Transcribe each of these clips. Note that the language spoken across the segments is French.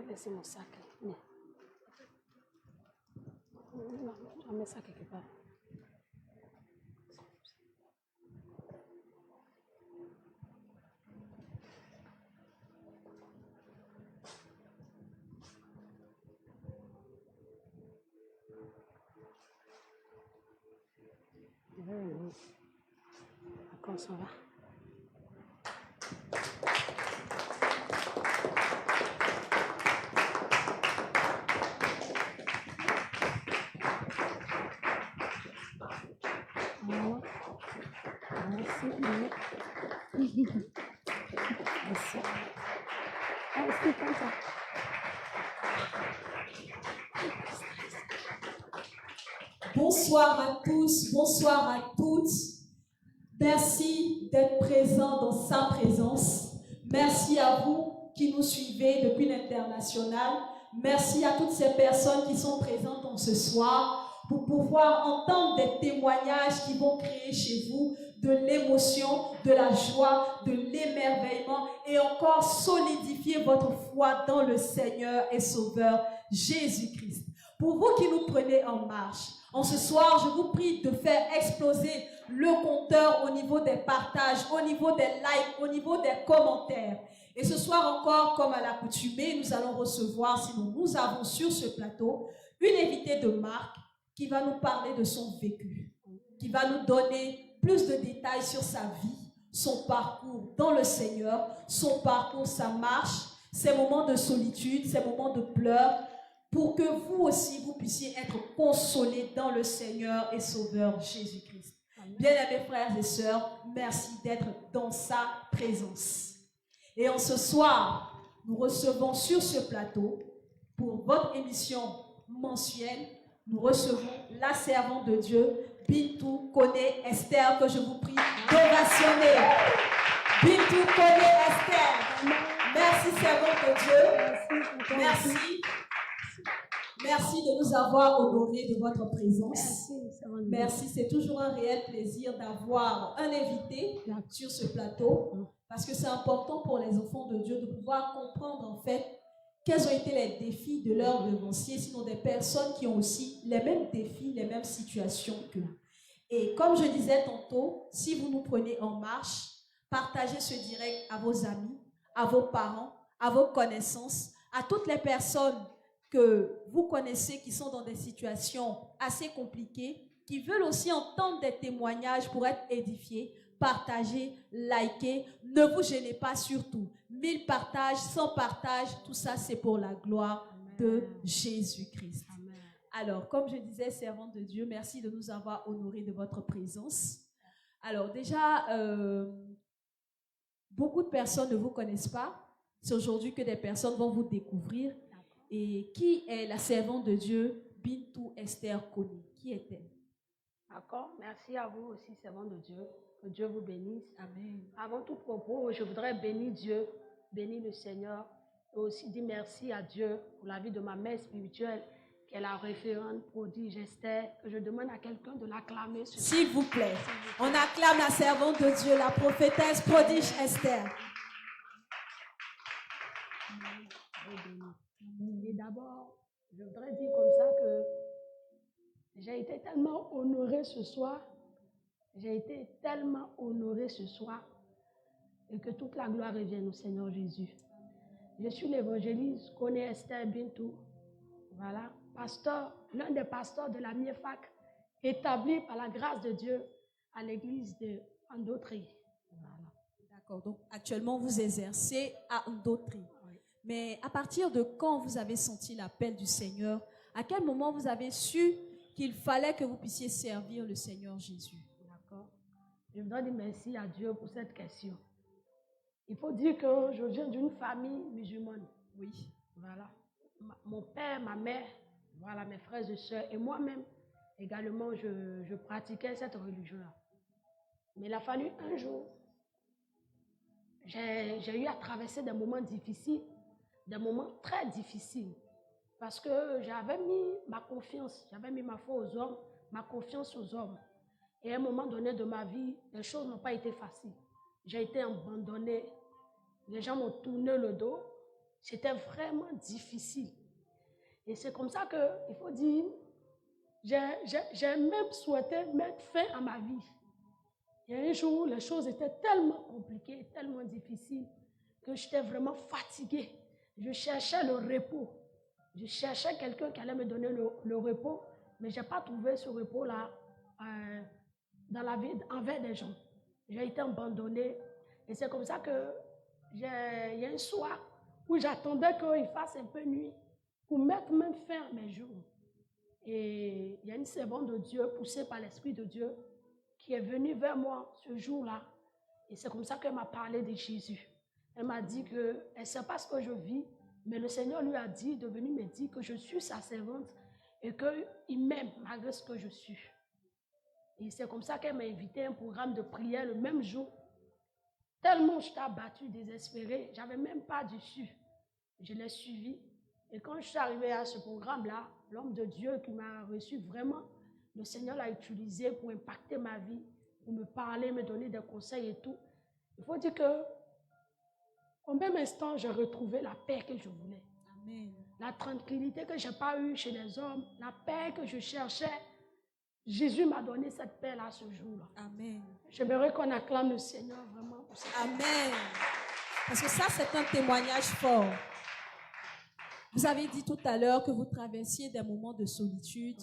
laissé mon sac. Mais... Non, je vais mettre ça quelque part. D'accord, on s'en va. Merci. Merci. Ah, c'est comme ça. Bonsoir à tous, bonsoir à toutes. Merci d'être présents dans sa présence. Merci à vous qui nous suivez depuis l'international. Merci à toutes ces personnes qui sont présentes en ce soir pour pouvoir entendre des témoignages qui vont créer chez vous de l'émotion, de la joie, de l'émerveillement et encore solidifier votre foi dans le Seigneur et Sauveur Jésus-Christ. Pour vous qui nous prenez en marche, en ce soir, je vous prie de faire exploser le compteur au niveau des partages, au niveau des likes, au niveau des commentaires. Et ce soir encore, comme à l'accoutumée, nous allons recevoir, sinon nous avons sur ce plateau, une invitée de marque qui va nous parler de son vécu, qui va nous donner plus de détails sur sa vie, son parcours dans le Seigneur, son parcours, sa marche, ses moments de solitude, ses moments de pleurs, pour que vous aussi, vous puissiez être consolés dans le Seigneur et Sauveur Jésus-Christ. Bien-aimés frères et sœurs, merci d'être dans sa présence. Et en ce soir, nous recevons sur ce plateau, pour votre émission mensuelle, nous recevons la servante de Dieu, Bintou Koné Esther, que je vous prie d'ovationner. Bintou Koné Esther. Merci, servante de Dieu. Merci. Merci de nous avoir honorés de votre présence. Merci, c'est toujours un réel plaisir d'avoir un invité sur ce plateau parce que c'est important pour les enfants de Dieu de pouvoir comprendre en fait quels ont été les défis de leurs devanciers, sinon des personnes qui ont aussi les mêmes défis, les mêmes situations qu'eux. Et comme je disais tantôt, si vous nous prenez en marche, partagez ce direct à vos amis, à vos parents, à vos connaissances, à toutes les personnes que vous connaissez qui sont dans des situations assez compliquées, qui veulent aussi entendre des témoignages pour être édifiés. Partagez, likez, ne vous gênez pas surtout. 1000 partages, 100 partages, tout ça c'est pour la gloire de Jésus-Christ. Alors, comme je disais, servante de Dieu, merci de nous avoir honorés de votre présence. Alors déjà, beaucoup de personnes ne vous connaissent pas. C'est aujourd'hui que des personnes vont vous découvrir. Et qui est la servante de Dieu, Bintou Esther Koné? Qui est-elle? D'accord, merci à vous aussi, servante de Dieu. Que Dieu vous bénisse. Amen. Avant tout propos, je voudrais bénir Dieu, bénir le Seigneur et aussi dire merci à Dieu pour la vie de ma mère spirituelle, qui est la référente prodige Esther. Que je demande à quelqu'un de l'acclamer. S'il vous plaît, on acclame la servante de Dieu, la prophétesse prodige Esther. Et d'abord, je voudrais dire comme ça que j'ai été tellement honorée ce soir. J'ai été tellement honorée ce soir et que toute la gloire revienne au Seigneur Jésus. Je suis l'évangéliste Koné Esther Bintou. Voilà, pasteur, l'un des pasteurs de la MIEFAC, établi par la grâce de Dieu à l'église de Ndotri. Voilà. D'accord, donc actuellement vous exercez à Ndotri. Oui. Mais à partir de quand vous avez senti l'appel du Seigneur? À quel moment vous avez su qu'il fallait que vous puissiez servir le Seigneur Jésus? D'accord. Je voudrais dire merci à Dieu pour cette question. Il faut dire que je viens d'une famille musulmane. Oui. Voilà. Mon père, ma mère, voilà, mes frères et sœurs, et moi-même également, je pratiquais cette religion-là. Mais il a fallu un jour, j'ai eu à traverser des moments difficiles, des moments très difficiles, parce que j'avais mis ma confiance, j'avais mis ma foi aux hommes, ma confiance aux hommes. Et à un moment donné de ma vie, les choses n'ont pas été faciles. J'ai été abandonnée, les gens m'ont tourné le dos. C'était vraiment difficile. Et c'est comme ça qu'il faut dire, j'ai même souhaité mettre fin à ma vie. Il y a un jour, les choses étaient tellement compliquées, tellement difficiles, que j'étais vraiment fatiguée. Je cherchais le repos. Je cherchais quelqu'un qui allait me donner le repos, mais je n'ai pas trouvé ce repos-là dans la vie envers des gens. J'ai été abandonnée. Et c'est comme ça que il y a un soir où j'attendais qu'il fasse un peu nuit pour mettre même fin à mes jours. Et il y a une servante de Dieu, poussée par l'Esprit de Dieu, qui est venue vers moi ce jour-là. Et c'est comme ça qu'elle m'a parlé de Jésus. Elle m'a dit qu'elle ne sait pas ce que je vis, mais le Seigneur lui a dit de venir me dire que je suis sa servante et qu'il m'aime malgré ce que je suis. Et c'est comme ça qu'elle m'a invité à un programme de prière le même jour. Tellement j'étais abattue, désespérée, je n'avais même pas d'issue. Je l'ai suivi. Et quand je suis arrivée à ce programme-là, l'homme de Dieu qui m'a reçu vraiment, le Seigneur l'a utilisé pour impacter ma vie, pour me parler, me donner des conseils et tout. Il faut dire que, au même instant, j'ai retrouvé la paix que je voulais. Amen. La tranquillité que je n'ai pas eue chez les hommes, la paix que je cherchais. Jésus m'a donné cette paix-là ce jour-là. Amen. J'aimerais qu'on acclame le Seigneur vraiment pour cette Amen. Paix. Parce que ça, c'est un témoignage fort. Vous avez dit tout à l'heure que vous traversiez des moments de solitude,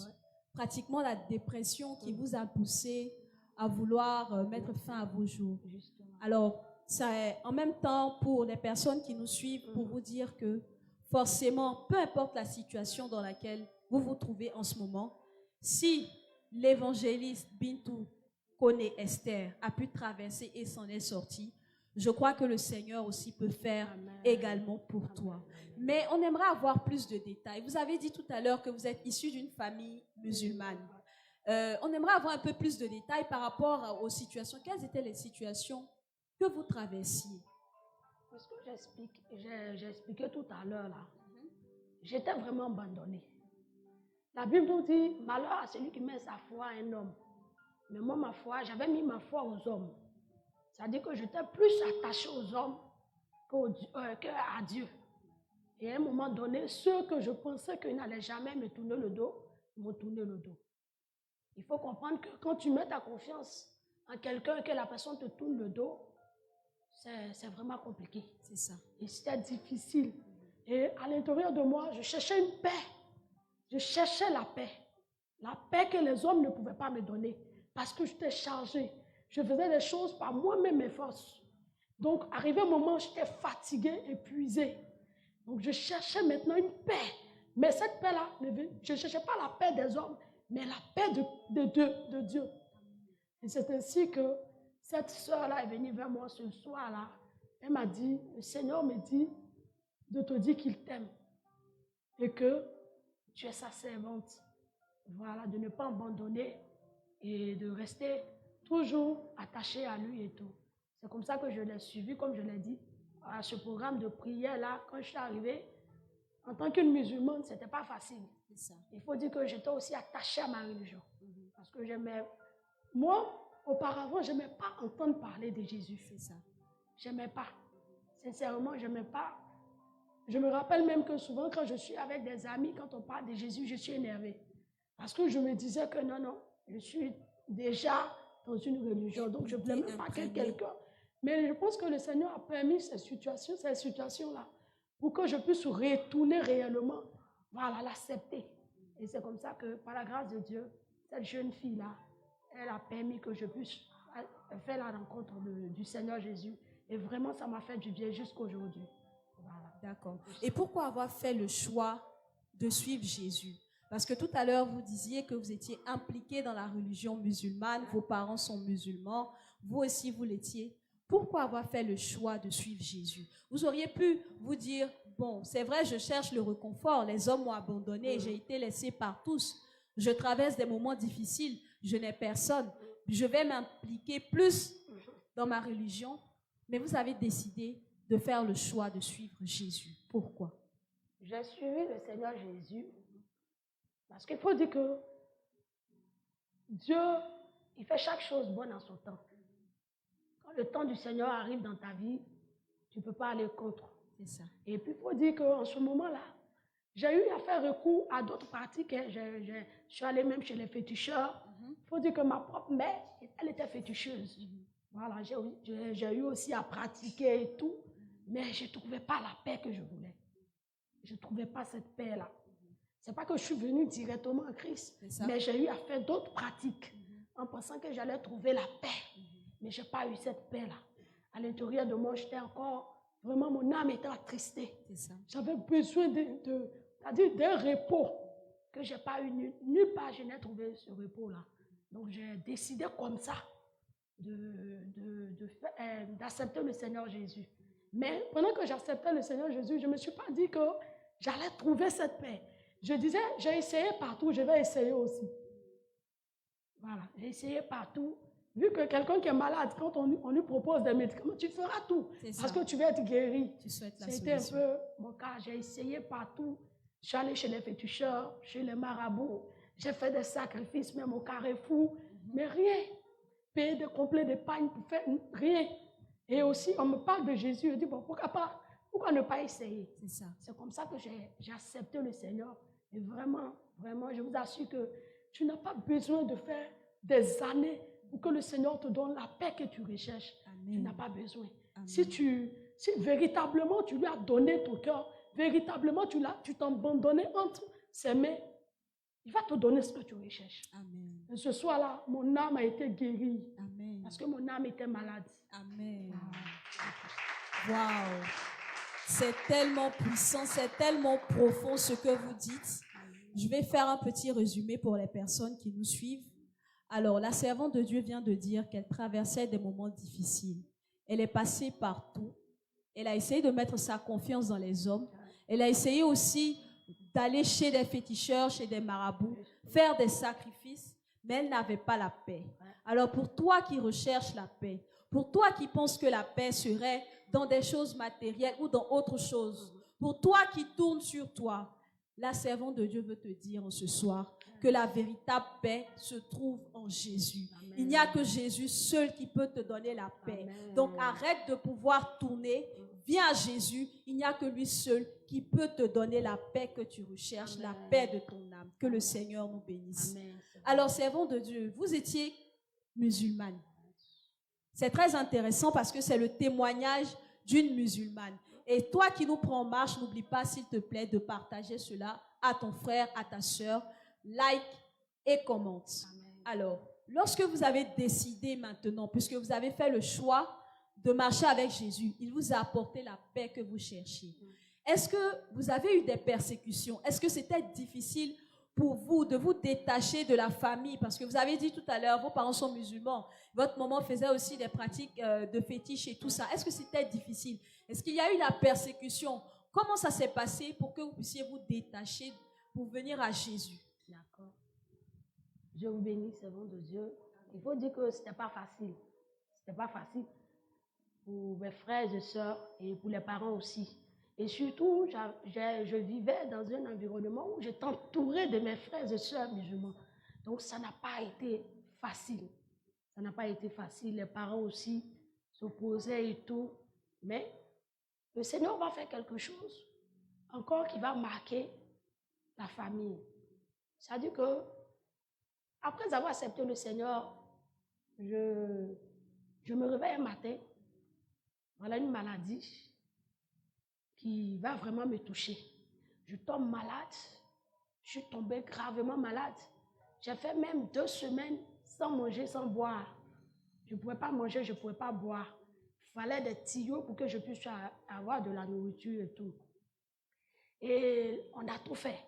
pratiquement la dépression qui vous a poussé à vouloir mettre fin à vos jours. Justement. Alors, ça est en même temps pour les personnes qui nous suivent pour vous dire que forcément, peu importe la situation dans laquelle vous vous trouvez en ce moment, si l'évangéliste Bintou connaît Esther, a pu traverser et s'en est sorti, je crois que le Seigneur aussi peut faire Amen. également pour toi. Mais on aimerait avoir plus de détails. Vous avez dit tout à l'heure que vous êtes issu d'une famille musulmane. On aimerait avoir un peu plus de détails par rapport aux situations. Quelles étaient les situations que vous traversiez? Ce que j'ai expliqué tout à l'heure là, j'étais vraiment abandonnée. La Bible nous dit, malheur à celui qui met sa foi à un homme. Mais moi, ma foi, j'avais mis ma foi aux hommes. C'est-à-dire que j'étais plus attachée aux hommes qu'à Dieu. Et à un moment donné, ceux que je pensais qu'ils n'allaient jamais me tourner le dos, m'ont tourné le dos. Il faut comprendre que quand tu mets ta confiance en quelqu'un et que la personne te tourne le dos, c'est vraiment compliqué. C'est ça. Et c'était difficile. Et à l'intérieur de moi, je cherchais une paix. Je cherchais la paix. La paix que les hommes ne pouvaient pas me donner. Parce que j'étais chargée. Je faisais les choses par moi-même mes forces. Donc, arrivé un moment, j'étais fatiguée, épuisée. Donc, je cherchais maintenant une paix. Mais cette paix-là, je ne cherchais pas la paix des hommes, mais la paix de Dieu. Et c'est ainsi que cette sœur-là est venue vers moi ce soir-là. Elle m'a dit, le Seigneur me dit de te dire qu'il t'aime et que tu es sa servante. Voilà, de ne pas abandonner et de rester toujours attaché à lui et tout. C'est comme ça que je l'ai suivi, comme je l'ai dit, à ce programme de prière-là. Quand je suis arrivée, en tant qu'une musulmane, ce n'était pas facile. C'est ça. Il faut dire que j'étais aussi attachée à ma religion. Parce que moi, auparavant, je n'aimais pas entendre parler de Jésus. C'est ça. Je n'aimais pas. Sincèrement, je n'aimais pas. Je me rappelle même que souvent, quand je suis avec des amis, quand on parle de Jésus, je suis énervée. Parce que je me disais que non, je suis déjà dans une religion, donc je ne voulais même pas que quelqu'un. Mais je pense que le Seigneur a permis ces situations-là, pour que je puisse retourner réellement, voilà, l'accepter. Et c'est comme ça que, par la grâce de Dieu, cette jeune fille-là, elle a permis que je puisse faire la rencontre du Seigneur Jésus. Et vraiment, ça m'a fait du bien jusqu'aujourd'hui. Voilà. D'accord. Et pourquoi avoir fait le choix de suivre Jésus? Parce que tout à l'heure, vous disiez que vous étiez impliqué dans la religion musulmane, vos parents sont musulmans, vous aussi, vous l'étiez. Pourquoi avoir fait le choix de suivre Jésus? Vous auriez pu vous dire, bon, c'est vrai, je cherche le réconfort, les hommes m'ont abandonné, j'ai été laissé par tous, je traverse des moments difficiles, je n'ai personne, je vais m'impliquer plus dans ma religion, mais vous avez décidé de faire le choix de suivre Jésus. Pourquoi? J'ai suivi le Seigneur Jésus parce qu'il faut dire que Dieu, il fait chaque chose bonne en son temps. Quand le temps du Seigneur arrive dans ta vie, tu ne peux pas aller contre. C'est ça. Et puis, il faut dire qu'en ce moment-là, j'ai eu à faire recours à d'autres pratiques. Hein. Je suis allée même chez les féticheurs. Il faut dire que ma propre mère, elle était féticheuse. Voilà, j'ai eu aussi à pratiquer et tout, mais je ne trouvais pas la paix que je voulais. Je ne trouvais pas cette paix-là. Ce n'est pas que je suis venue directement en Christ, mais j'ai eu à faire d'autres pratiques en pensant que j'allais trouver la paix. Mais je n'ai pas eu cette paix-là. À l'intérieur de moi, j'étais encore, vraiment, mon âme était attristée. J'avais besoin d'un repos que je n'ai pas eu nulle part. Je n'ai trouvé ce repos-là. Donc, j'ai décidé comme ça d'accepter le Seigneur Jésus. Mais pendant que j'acceptais le Seigneur Jésus, je ne me suis pas dit que j'allais trouver cette paix. Je disais, j'ai essayé partout, je vais essayer aussi. Voilà, j'ai essayé partout. Vu que quelqu'un qui est malade, quand on lui propose des médicaments, tu feras tout. Parce que tu veux être guéri. C'était un peu mon cas. J'ai essayé partout. Je suis allée chez les féticheurs, chez les marabouts. J'ai fait des sacrifices, même au Carrefour. Mais rien. Payer des complets d'épargne pour faire rien. Et aussi, on me parle de Jésus. Je dis, bon, pourquoi ne pas essayer? C'est comme ça que j'ai accepté le Seigneur. Et vraiment, vraiment, je vous assure que tu n'as pas besoin de faire des années pour que le Seigneur te donne la paix que tu recherches. Amen. Tu n'as pas besoin. Si véritablement tu lui as donné ton cœur, véritablement tu t'abandonnais entre ses mains, il va te donner ce que tu recherches. Amen. Et ce soir-là, mon âme a été guérie. Amen. Parce que mon âme était malade. Amen. Wow. C'est tellement puissant, c'est tellement profond ce que vous dites. Je vais faire un petit résumé pour les personnes qui nous suivent. Alors, la servante de Dieu vient de dire qu'elle traversait des moments difficiles. Elle est passée par tout. Elle a essayé de mettre sa confiance dans les hommes. Elle a essayé aussi d'aller chez des féticheurs, chez des marabouts, faire des sacrifices, mais elle n'avait pas la paix. Alors, pour toi qui recherches la paix, pour toi qui penses que la paix serait dans des choses matérielles ou dans autre chose, pour toi qui tourne sur toi, la servante de Dieu veut te dire ce soir que la véritable paix se trouve en Jésus. Amen. Il n'y a que Jésus seul qui peut te donner la paix. Amen. Donc arrête de pouvoir tourner, viens à Jésus. Il n'y a que lui seul qui peut te donner la paix que tu recherches, Amen. La paix de ton âme. Que le Seigneur nous bénisse. Amen. Alors servante de Dieu, vous étiez musulmane. C'est très intéressant parce que c'est le témoignage d'une musulmane. Et toi qui nous prends en marche, n'oublie pas, s'il te plaît, de partager cela à ton frère, à ta sœur. Like et commente. Amen. Alors, lorsque vous avez décidé maintenant, puisque vous avez fait le choix de marcher avec Jésus, il vous a apporté la paix que vous cherchiez. Est-ce que vous avez eu des persécutions? Est-ce que c'était difficile pour vous de vous détacher de la famille? Parce que vous avez dit tout à l'heure, vos parents sont musulmans. Votre maman faisait aussi des pratiques de fétiche et tout ça. Est-ce que c'était difficile? Est-ce qu'il y a eu la persécution? Comment ça s'est passé pour que vous puissiez vous détacher pour venir à Jésus? D'accord. Dieu vous bénisse, servant de Dieu. Il faut dire que ce n'était pas facile. Ce n'était pas facile pour mes frères et sœurs et pour les parents aussi. Et surtout, je vivais dans un environnement où j'étais entourée de mes frères et sœurs musulmans. Donc, ça n'a pas été facile. Ça n'a pas été facile. Les parents aussi s'opposaient et tout. Mais le Seigneur va faire quelque chose encore qui va marquer la famille. C'est-à-dire que, après avoir accepté le Seigneur, je me réveille un matin. Voilà une maladie qui va vraiment me toucher. Je tombe malade. Je suis tombée gravement malade. J'ai fait même 2 semaines sans manger, sans boire. Je ne pouvais pas manger, je ne pouvais pas boire. Il fallait des tuyaux pour que je puisse avoir de la nourriture et tout. Et on a tout fait.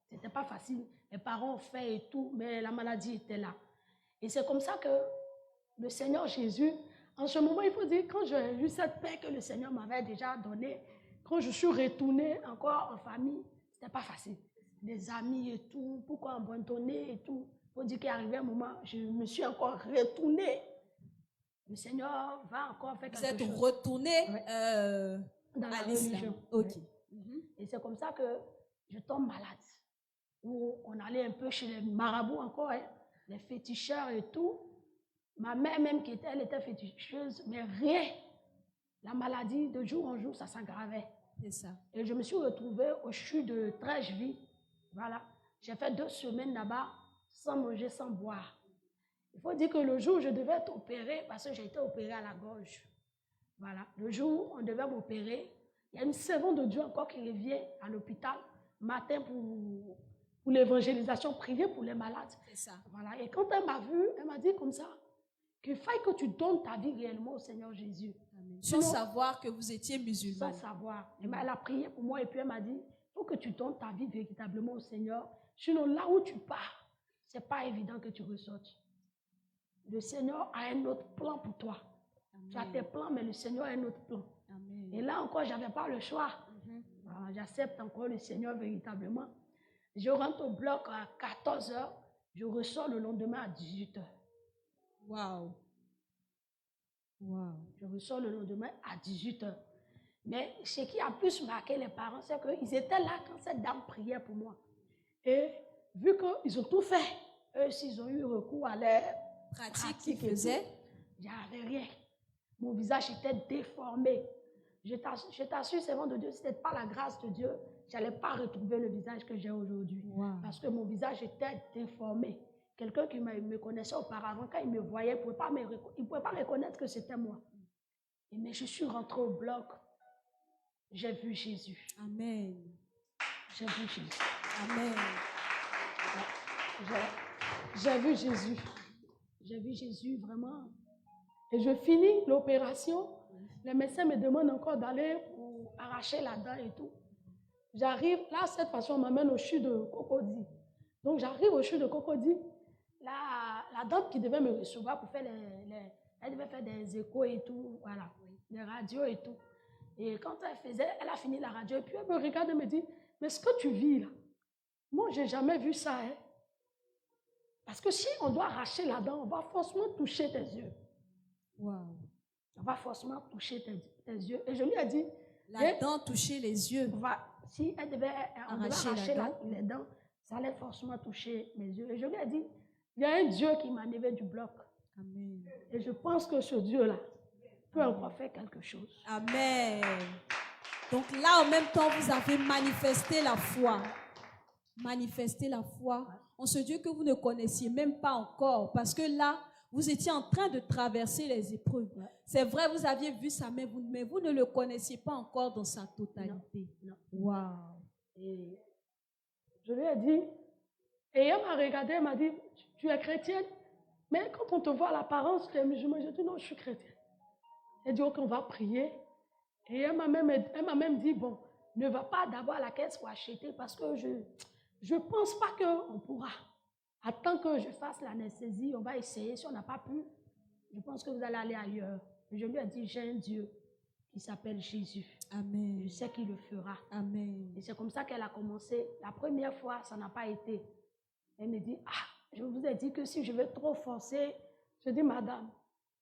Ce n'était pas facile. Les parents ont fait et tout, mais la maladie était là. Et c'est comme ça que le Seigneur Jésus, en ce moment, il faut dire, quand j'ai eu cette paix que le Seigneur m'avait déjà donnée, quand je suis retournée encore en famille, ce n'était pas facile. Les amis et tout, pourquoi abandonner et tout. Il faut dire qu'il est arrivé un moment, je me suis encore retournée. Le Seigneur va encore faire quelque chose. Vous êtes retournée dans la religion. Ok. Et c'est comme ça que je tombe malade. Où on allait un peu chez les marabouts encore, hein, les féticheurs et tout. Ma mère même, elle était féticheuse, mais rien. La maladie, de jour en jour, ça s'aggravait. C'est ça. Et je me suis retrouvée au CHU de Trècheville. Voilà. J'ai fait 2 semaines là-bas, sans manger, sans boire. Il faut dire que le jour où je devais être opérée, parce que j'ai été opérée à la gorge. Voilà. Le jour où on devait m'opérer, il y a une servante de Dieu encore qui revient à l'hôpital matin pour l'évangélisation, prier pour les malades. C'est ça. Voilà. Et quand elle m'a vue, elle m'a dit comme ça, qu'il faille que tu donnes ta vie réellement au Seigneur Jésus. Amen. Sans savoir que vous étiez musulmane. Sans savoir. Elle a prié pour moi et puis elle m'a dit, il faut que tu donnes ta vie véritablement au Seigneur. Sinon, là où tu pars, ce n'est pas évident que tu ressortes. Le Seigneur a un autre plan pour toi. Amen. Tu as tes plans, mais le Seigneur a un autre plan. Amen. Et là encore, je n'avais pas le choix. Alors, j'accepte encore le Seigneur véritablement. Je rentre au bloc à 14h, je ressors le lendemain à 18h. Wow. Wow. Je ressors le lendemain à 18h. Mais ce qui a plus marqué les parents, c'est qu'ils étaient là quand cette dame priait pour moi. Et vu qu'ils ont tout fait, eux aussi, ils ont eu recours à leur pratique qu'ils faisaient. Il n'y avait rien. Mon visage était déformé. Je t'assure, Seigneur de Dieu, si ce n'était pas la grâce de Dieu, je n'allais pas retrouver le visage que j'ai aujourd'hui. Wow. Parce que mon visage était déformé. Quelqu'un qui me connaissait auparavant, quand il me voyait, il ne pouvait pas reconnaître que c'était moi. Mais je suis rentrée au bloc. J'ai vu Jésus. Amen. J'ai vu Jésus. Amen. J'ai vu Jésus. J'ai vu Jésus vraiment. Et je finis l'opération. Les médecins me demandent encore d'aller pour arracher la dent et tout. J'arrive, là, cette façon, on m'amène au CHU de Cocody. Donc, j'arrive au CHU de Cocody. La dame qui devait me recevoir pour faire elle devait faire des échos et tout, voilà, des radios et tout. Et quand elle a fini la radio, et puis elle me regarde et me dit, mais ce que tu vis là, moi, je n'ai jamais vu ça. Hein? Parce que si on doit arracher la dent, on va forcément toucher tes yeux. Wow. On va forcément toucher tes yeux. Et je lui ai dit... La dent toucher les yeux. Si elle devait arracher les dents, ça allait forcément toucher mes yeux. Et je lui ai dit, il y a un Dieu qui m'a enlevé du bloc. Amen. Et je pense que ce Dieu-là peut encore faire quelque chose. Amen. Donc là, en même temps, vous avez manifesté la foi. Manifesté la foi en ce Dieu que vous ne connaissiez même pas encore. Parce que là, vous étiez en train de traverser les épreuves. Ouais. C'est vrai, vous aviez vu ça, mais vous ne le connaissiez pas encore dans sa totalité. Non. Wow. Et je lui ai dit, et elle m'a regardé, elle m'a dit, tu es chrétienne? Mais quand on te voit à l'apparence, tu es musulman. J'ai dit, non, je suis chrétienne. Elle dit, ok, on va prier. Et elle m'a même dit, bon, ne va pas d'abord à la caisse pour acheter parce que je ne pense pas qu'on pourra. Attends que je fasse l'anesthésie, on va essayer. Si on n'a pas pu, je pense que vous allez aller ailleurs. Et je lui ai dit, j'ai un Dieu qui s'appelle Jésus. Amen. Je sais qu'il le fera. Amen. Et c'est comme ça qu'elle a commencé. La première fois, ça n'a pas été. Elle me dit, je vous ai dit que si je vais trop forcer, je dis, madame,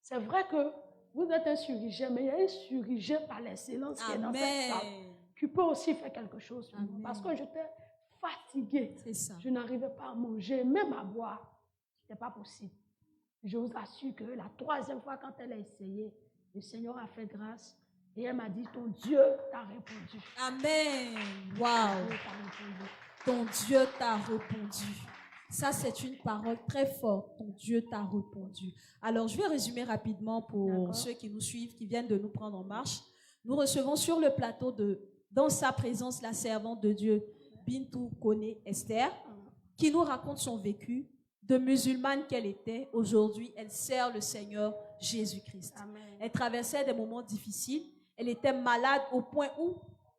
c'est vrai que vous êtes un chirurgien, mais il y a un chirurgien par l'excellence qui est dans cette salle, qui peut aussi faire quelque chose pour moi. Parce que j'étais fatiguée. C'est ça. Je n'arrivais pas à manger, même à boire. Ce n'était pas possible. Je vous assure que la 3e fois, quand elle a essayé, le Seigneur a fait grâce. Et elle m'a dit, ton Dieu t'a répondu. Amen. Wow. Ton Dieu t'a répondu. Ça, c'est une parole très forte. Ton Dieu t'a répondu. Alors, je vais résumer rapidement pour ceux qui nous suivent, qui viennent de nous prendre en marche. Nous recevons sur le plateau dans sa présence, la servante de Dieu, Bintou Kone Esther, qui nous raconte son vécu. De musulmane qu'elle était, aujourd'hui, elle sert le Seigneur Jésus-Christ. Elle traversait des moments difficiles. Elle était malade au point où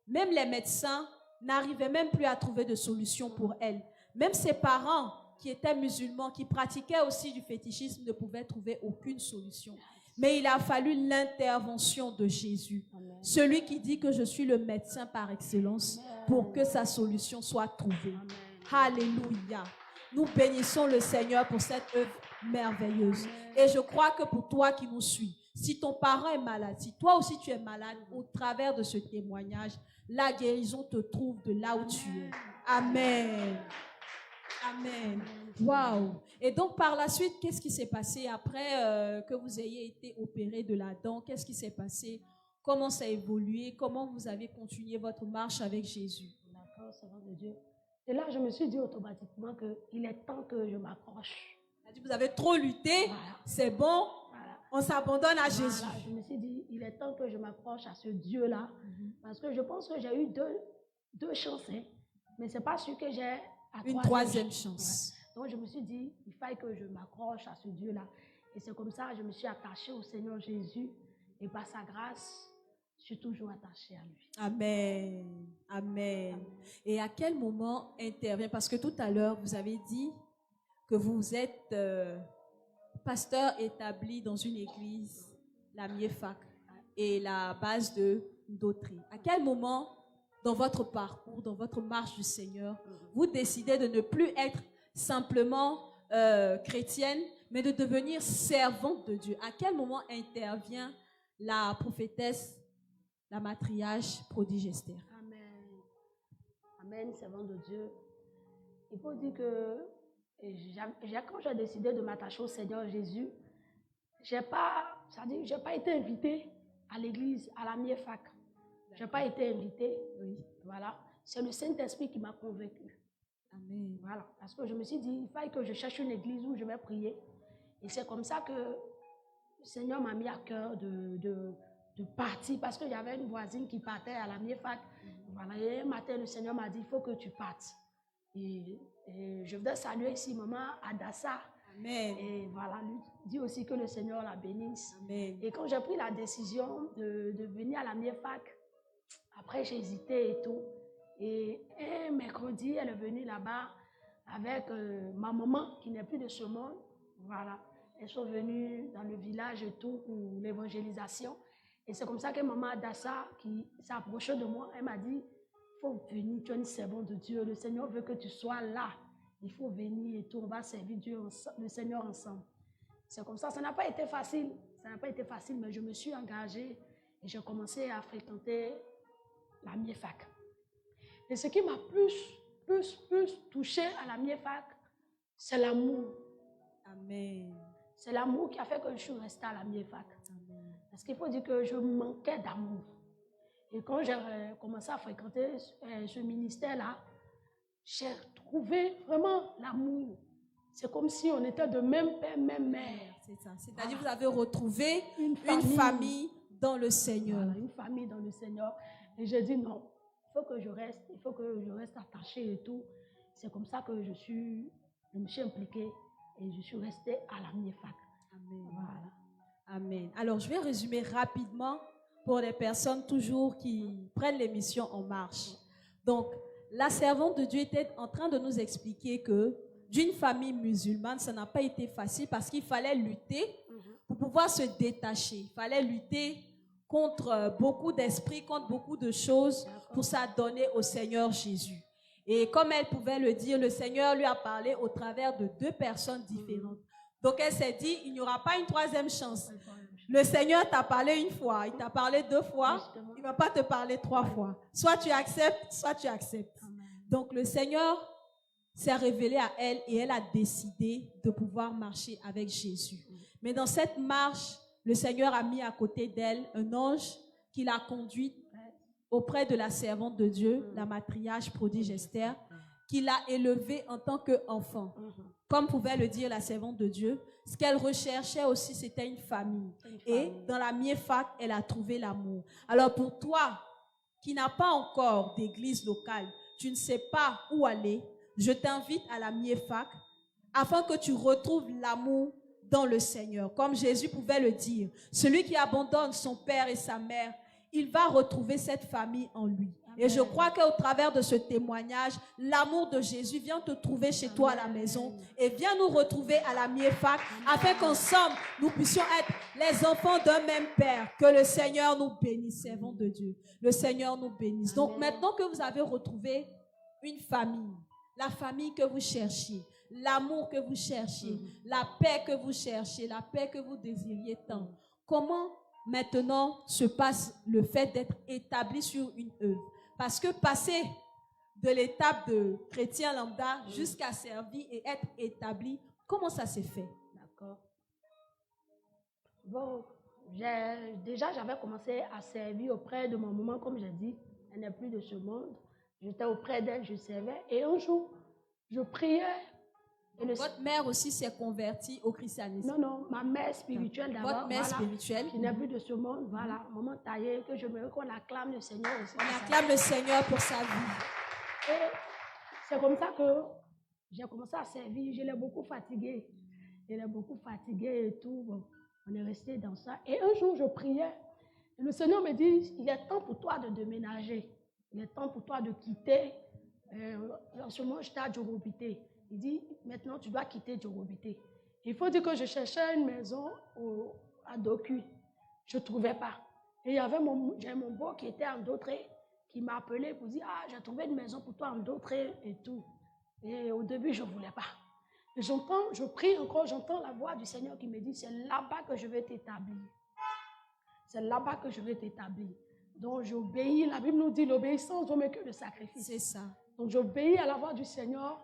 même les médecins n'arrivaient même plus à trouver de solution pour elle. Même ses parents, qui étaient musulmans, qui pratiquaient aussi du fétichisme, ne pouvaient trouver aucune solution. Mais il a fallu l'intervention de Jésus, celui qui dit que je suis le médecin par excellence, pour que sa solution soit trouvée. Alléluia. Nous bénissons le Seigneur pour cette œuvre merveilleuse. Et je crois que pour toi qui nous suis, si ton parent est malade, si toi aussi tu es malade, au travers de ce témoignage, la guérison te trouve de là où tu es. Amen. Amen. Wow. Et donc par la suite, qu'est-ce qui s'est passé après que vous ayez été opéré de la dent? Qu'est-ce qui s'est passé? comment ça a évolué, comment vous avez continué votre marche avec Jésus. D'accord, servant de Dieu. Et là, je me suis dit automatiquement qu'il est temps que je m'accroche. Vous avez trop lutté, voilà. C'est bon, voilà. On s'abandonne à Jésus. Je me suis dit, il est temps que je m'accroche à ce Dieu-là, parce que je pense que j'ai eu deux chances, hein, mais ce n'est pas sûr que j'ai une troisième chance. Ouais. Donc, je me suis dit, il fallait que je m'accroche à ce Dieu-là. Et c'est comme ça que je me suis attachée au Seigneur Jésus, et par sa grâce, je suis toujours attachée à lui. Amen. Amen. Amen. Et à quel moment intervient, parce que tout à l'heure, vous avez dit que vous êtes pasteur établi dans une église, la Miefak, et la base de Ndotri. À quel moment, dans votre parcours, dans votre marche du Seigneur, vous décidez de ne plus être simplement chrétienne, mais de devenir servante de Dieu? À quel moment intervient la prophétesse, la matriarche prodige Esther? Amen. Amen, servante de Dieu. Il faut dire que quand j'ai décidé de m'attacher au Seigneur Jésus, j'ai pas été invitée à l'église, à la Miefak. Je n'ai pas été invitée. Oui. Voilà. C'est le Saint-Esprit qui m'a convaincue. Amen. Voilà. Parce que je me suis dit, il fallait que je cherche une église où je vais prier. Et c'est comme ça que le Seigneur m'a mis à cœur de partir. Parce qu'il y avait une voisine qui partait à la Miefak. Voilà. Et un matin, le Seigneur m'a dit, il faut que tu partes. Et je voudrais saluer ici maman Adassa. Amen. Et voilà, lui dit aussi que le Seigneur la bénisse. Amen. Et quand j'ai pris la décision de venir à la Miefak, après j'ai hésité et tout. Et un mercredi, elle est venue là-bas avec ma maman qui n'est plus de ce monde. Voilà. Elles sont venues dans le village et tout pour l'évangélisation. Et c'est comme ça que maman Adassa, qui s'est approchée de moi, elle m'a dit, il faut venir, tu es une servante de Dieu. Le Seigneur veut que tu sois là. Il faut venir et tout. On va servir Dieu, le Seigneur ensemble. C'est comme ça. Ça n'a pas été facile. Ça n'a pas été facile, mais je me suis engagée et j'ai commencé à fréquenter la Miefak. Et ce qui m'a plus touchée à la Miefak, c'est l'amour. Amen. C'est l'amour qui a fait que je suis restée à la Miefak. Amen. Parce qu'il faut dire que je manquais d'amour. Et quand j'ai commencé à fréquenter ce ministère-là, j'ai trouvé vraiment l'amour. C'est comme si on était de même père, même mère. C'est ça. C'est-à-dire que vous avez retrouvé une famille dans le Seigneur. Voilà, une famille dans le Seigneur. Et j'ai dit non, il faut que je reste attachée et tout. C'est comme ça que je me suis impliquée et je suis restée à la Miefak. Amen. Voilà. Amen. Alors, je vais résumer rapidement pour les personnes toujours qui prennent l'émission en marche. Donc, la servante de Dieu était en train de nous expliquer que d'une famille musulmane, ça n'a pas été facile parce qu'il fallait lutter pour pouvoir se détacher. Il fallait lutter contre beaucoup d'esprits, contre beaucoup de choses pour s'adonner au Seigneur Jésus. Et comme elle pouvait le dire, le Seigneur lui a parlé au travers de deux personnes différentes. Donc elle s'est dit, il n'y aura pas une troisième chance. Le Seigneur t'a parlé une fois, il t'a parlé deux fois, il ne va pas te parler trois fois. Soit tu acceptes, soit tu acceptes. Donc le Seigneur s'est révélé à elle et elle a décidé de pouvoir marcher avec Jésus. Mais dans cette marche, le Seigneur a mis à côté d'elle un ange qui l'a conduite auprès de la servante de Dieu, la matriarche prodige Esther, qui l'a élevée en tant qu'enfant. Comme pouvait le dire la servante de Dieu, ce qu'elle recherchait aussi, c'était une famille. Et dans la Miefak, elle a trouvé l'amour. Alors pour toi, qui n'as pas encore d'église locale, tu ne sais pas où aller, je t'invite à la Miefak afin que tu retrouves l'amour dans le Seigneur. Comme Jésus pouvait le dire, celui qui abandonne son père et sa mère, il va retrouver cette famille en lui. Amen. Et je crois qu'au travers de ce témoignage, l'amour de Jésus vient te trouver chez toi à la maison et vient nous retrouver à la Miefak afin qu'ensemble, nous puissions être les enfants d'un même Père. Que le Seigneur nous bénisse, servants de Dieu. Le Seigneur nous bénisse. Amen. Donc maintenant que vous avez retrouvé une famille, la famille que vous cherchiez, l'amour que vous cherchiez, la paix que vous cherchiez, la paix que vous désiriez tant, comment maintenant se passe le fait d'être établi sur une œuvre? Parce que passer de l'étape de chrétien lambda jusqu'à servir et être établi, comment ça s'est fait? D'accord. Bon, Déjà, j'avais commencé à servir auprès de ma maman, comme j'ai dit. Elle n'est plus de ce monde. J'étais auprès d'elle, je servais. Et un jour, je priais. Votre mère aussi s'est convertie au christianisme? Non, ma mère spirituelle d'abord. Votre mère spirituelle? Qui n'est plus de ce monde, voilà. Maman taillée, que je veux qu'on acclame le Seigneur aussi. On acclame le Seigneur pour sa vie. Et c'est comme ça que j'ai commencé à servir. Je l'ai beaucoup fatiguée. Et tout. Bon, on est resté dans ça. Et un jour, je priais. Et le Seigneur me dit, il est temps pour toi de déménager. Il est temps pour toi de quitter. En ce moment, j'étais à Djorobité. Il dit, maintenant, tu dois quitter Djorobité. Il faut dire que je cherchais une maison à Doku. Je ne trouvais pas. Et il y avait j'ai mon beau qui était en Dautré, qui m'a appelé pour dire, j'ai trouvé une maison pour toi en Dautré et tout. Et au début, je ne voulais pas. Et je prie encore, j'entends la voix du Seigneur qui me dit, c'est là-bas que je vais t'établir. C'est là-bas que je vais t'établir. Donc j'obéis, la Bible nous dit, l'obéissance vaut mieux que le sacrifice. C'est ça. Donc j'obéis à la voix du Seigneur,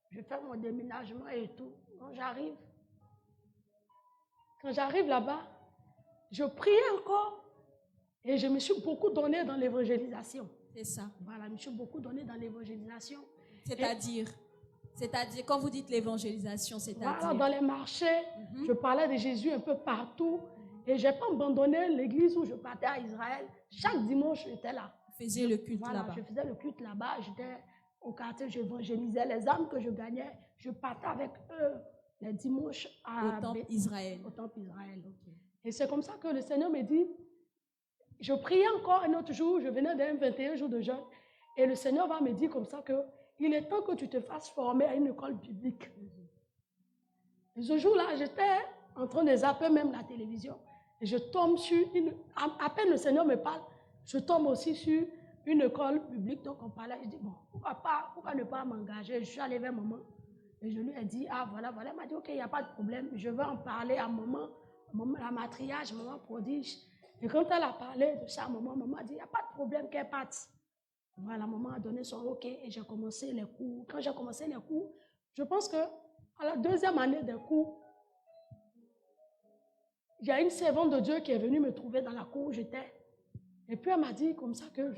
je fais mon déménagement et tout. Quand j'arrive là-bas, je priais encore et je me suis beaucoup donné dans l'évangélisation. C'est ça. Voilà, je me suis beaucoup donné dans l'évangélisation. C'est-à-dire, quand vous dites l'évangélisation, c'est-à-dire? Voilà, dans les marchés, je parlais de Jésus un peu partout. Et je n'ai pas abandonné l'église où je partais à Israël. Chaque dimanche, j'étais là. Vous faisiez le culte là-bas? Je faisais le culte là-bas. J'étais au quartier, j'évangélisais les âmes que je gagnais. Je partais avec eux les dimanches au temple Israël. Au temple Israël. Okay. Et c'est comme ça que le Seigneur me dit, je priais encore un autre jour, je venais d'un 21 jours de jeûne. Et le Seigneur va me dire comme ça qu'il est temps que tu te fasses former à une école biblique. Et ce jour-là, j'étais en train de zapper même la télévision. Et je tombe sur à peine le Seigneur me parle, je tombe aussi sur une école publique. Donc on parlait, je dis, bon, pourquoi ne pas m'engager? Je suis allée vers maman et je lui ai dit, voilà. Elle m'a dit, ok, il n'y a pas de problème, je vais en parler à maman, la matriarche, maman prodige. Et quand elle a parlé de ça, maman a dit, il n'y a pas de problème qu'elle parte. Voilà, maman a donné son ok et j'ai commencé les cours. Quand j'ai commencé les cours, je pense qu'à la deuxième année des cours, il y a une servante de Dieu qui est venue me trouver dans la cour où j'étais. Et puis elle m'a dit comme ça que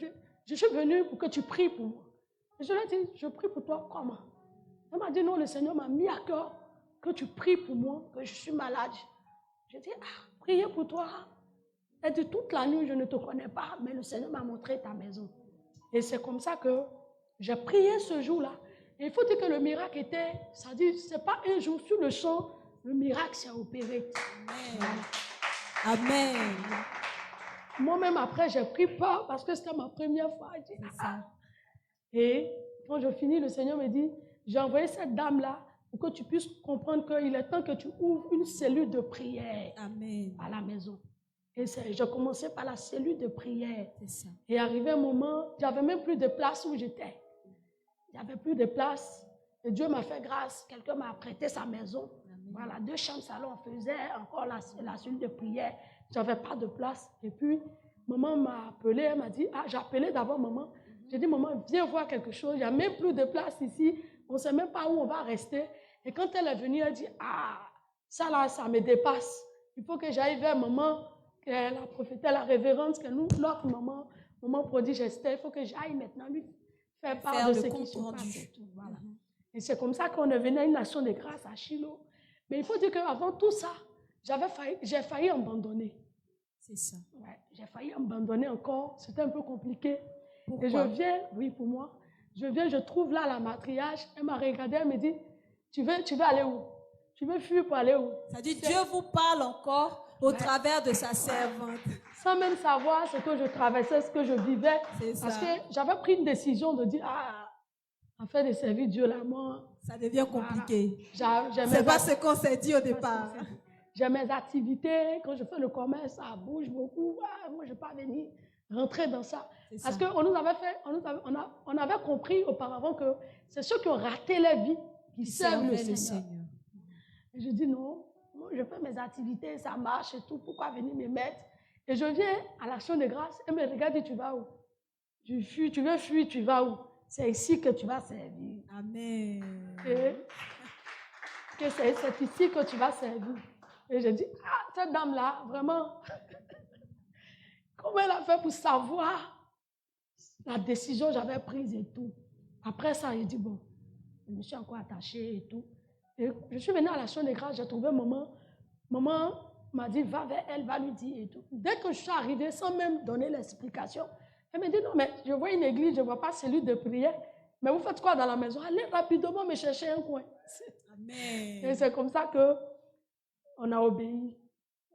je suis venue pour que tu pries pour moi. Et je lui ai dit, je prie pour toi comment? Elle m'a dit, non, le Seigneur m'a mis à cœur que tu pries pour moi, que je suis malade. J'ai dit, prier pour toi. Elle dit, toute la nuit, je ne te connais pas, mais le Seigneur m'a montré ta maison. Et c'est comme ça que j'ai prié ce jour-là. Et il faut dire que le miracle était, ça dit, ce n'est pas un jour sur le champ, le miracle s'est opéré. Amen. Moi-même, après, j'ai pris peur parce que c'était ma première fois. Et quand je finis, le Seigneur me dit, j'ai envoyé cette dame-là pour que tu puisses comprendre qu'il est temps que tu ouvres une cellule de prière. Amen. À la maison. Et j'ai commencé par la cellule de prière. C'est ça. Et arrivé un moment, j'avais même plus de place où j'étais. Il n'y avait plus de place. Et Dieu m'a fait grâce. Quelqu'un m'a prêté sa maison. Amen. Voilà, 2 chambres salon. On faisait encore la cellule de prière. Je n'avais pas de place. Et puis, maman m'a appelé. Elle m'a dit, j'ai appelé d'abord maman. J'ai dit, maman, viens voir quelque chose. Il n'y a même plus de place ici. On ne sait même pas où on va rester. Et quand elle est venue, elle dit, ça là, ça me dépasse. Il faut que j'aille vers maman, la prophétesse, la révérende, que nous, notre maman prodige Esther, il faut que j'aille maintenant lui faire part de ce qui se passe. Voilà. Et c'est comme ça qu'on est venu à une nation de grâce à Shiloh. Mais il faut dire qu'avant tout ça, j'ai failli abandonner. C'est ça. Ouais, j'ai failli abandonner encore. C'était un peu compliqué. Pourquoi? Et je viens, oui, pour moi. Je trouve là la matriarche. Elle m'a regardé, elle me dit, tu veux aller où? Tu veux fuir pour aller où? Ça dit, Dieu vous parle encore au travers de sa servante. Sans même savoir ce que je traversais, ce que je vivais. Parce que j'avais pris une décision de dire, en fait, de servir Dieu là, moi. Ça devient compliqué. Voilà. C'est pas ce qu'on s'est dit au départ. J'ai mes activités. Quand je fais le commerce, ça bouge beaucoup. Moi, je ne vais pas venir rentrer dans ça. Parce qu'on nous avait on avait compris auparavant que c'est ceux qui ont raté leur vie qui servent le Seigneur. Et je dis non, moi je fais mes activités, ça marche et tout, pourquoi venir me mettre? Et je viens à l'action de grâce, elle me regarde et dit, tu vas où? Tu veux fuir, tu vas où? C'est ici que tu vas servir. Amen. Et que c'est ici que tu vas servir. Et j'ai dit, ah, cette dame-là, vraiment, comment elle a fait pour savoir la décision que j'avais prise et tout. Après ça, j'ai dit, bon, je me suis encore attachée et tout. Et je suis venue à l'Action de grâce, j'ai trouvé maman. Maman m'a dit, va vers elle, va lui dire et tout. Dès que je suis arrivée, sans même donner l'explication, elle m'a dit, non, mais je vois une église, je ne vois pas cellule de prière. Mais vous faites quoi dans la maison? Allez rapidement me chercher un coin. Amen. Et c'est comme ça qu'on a obéi.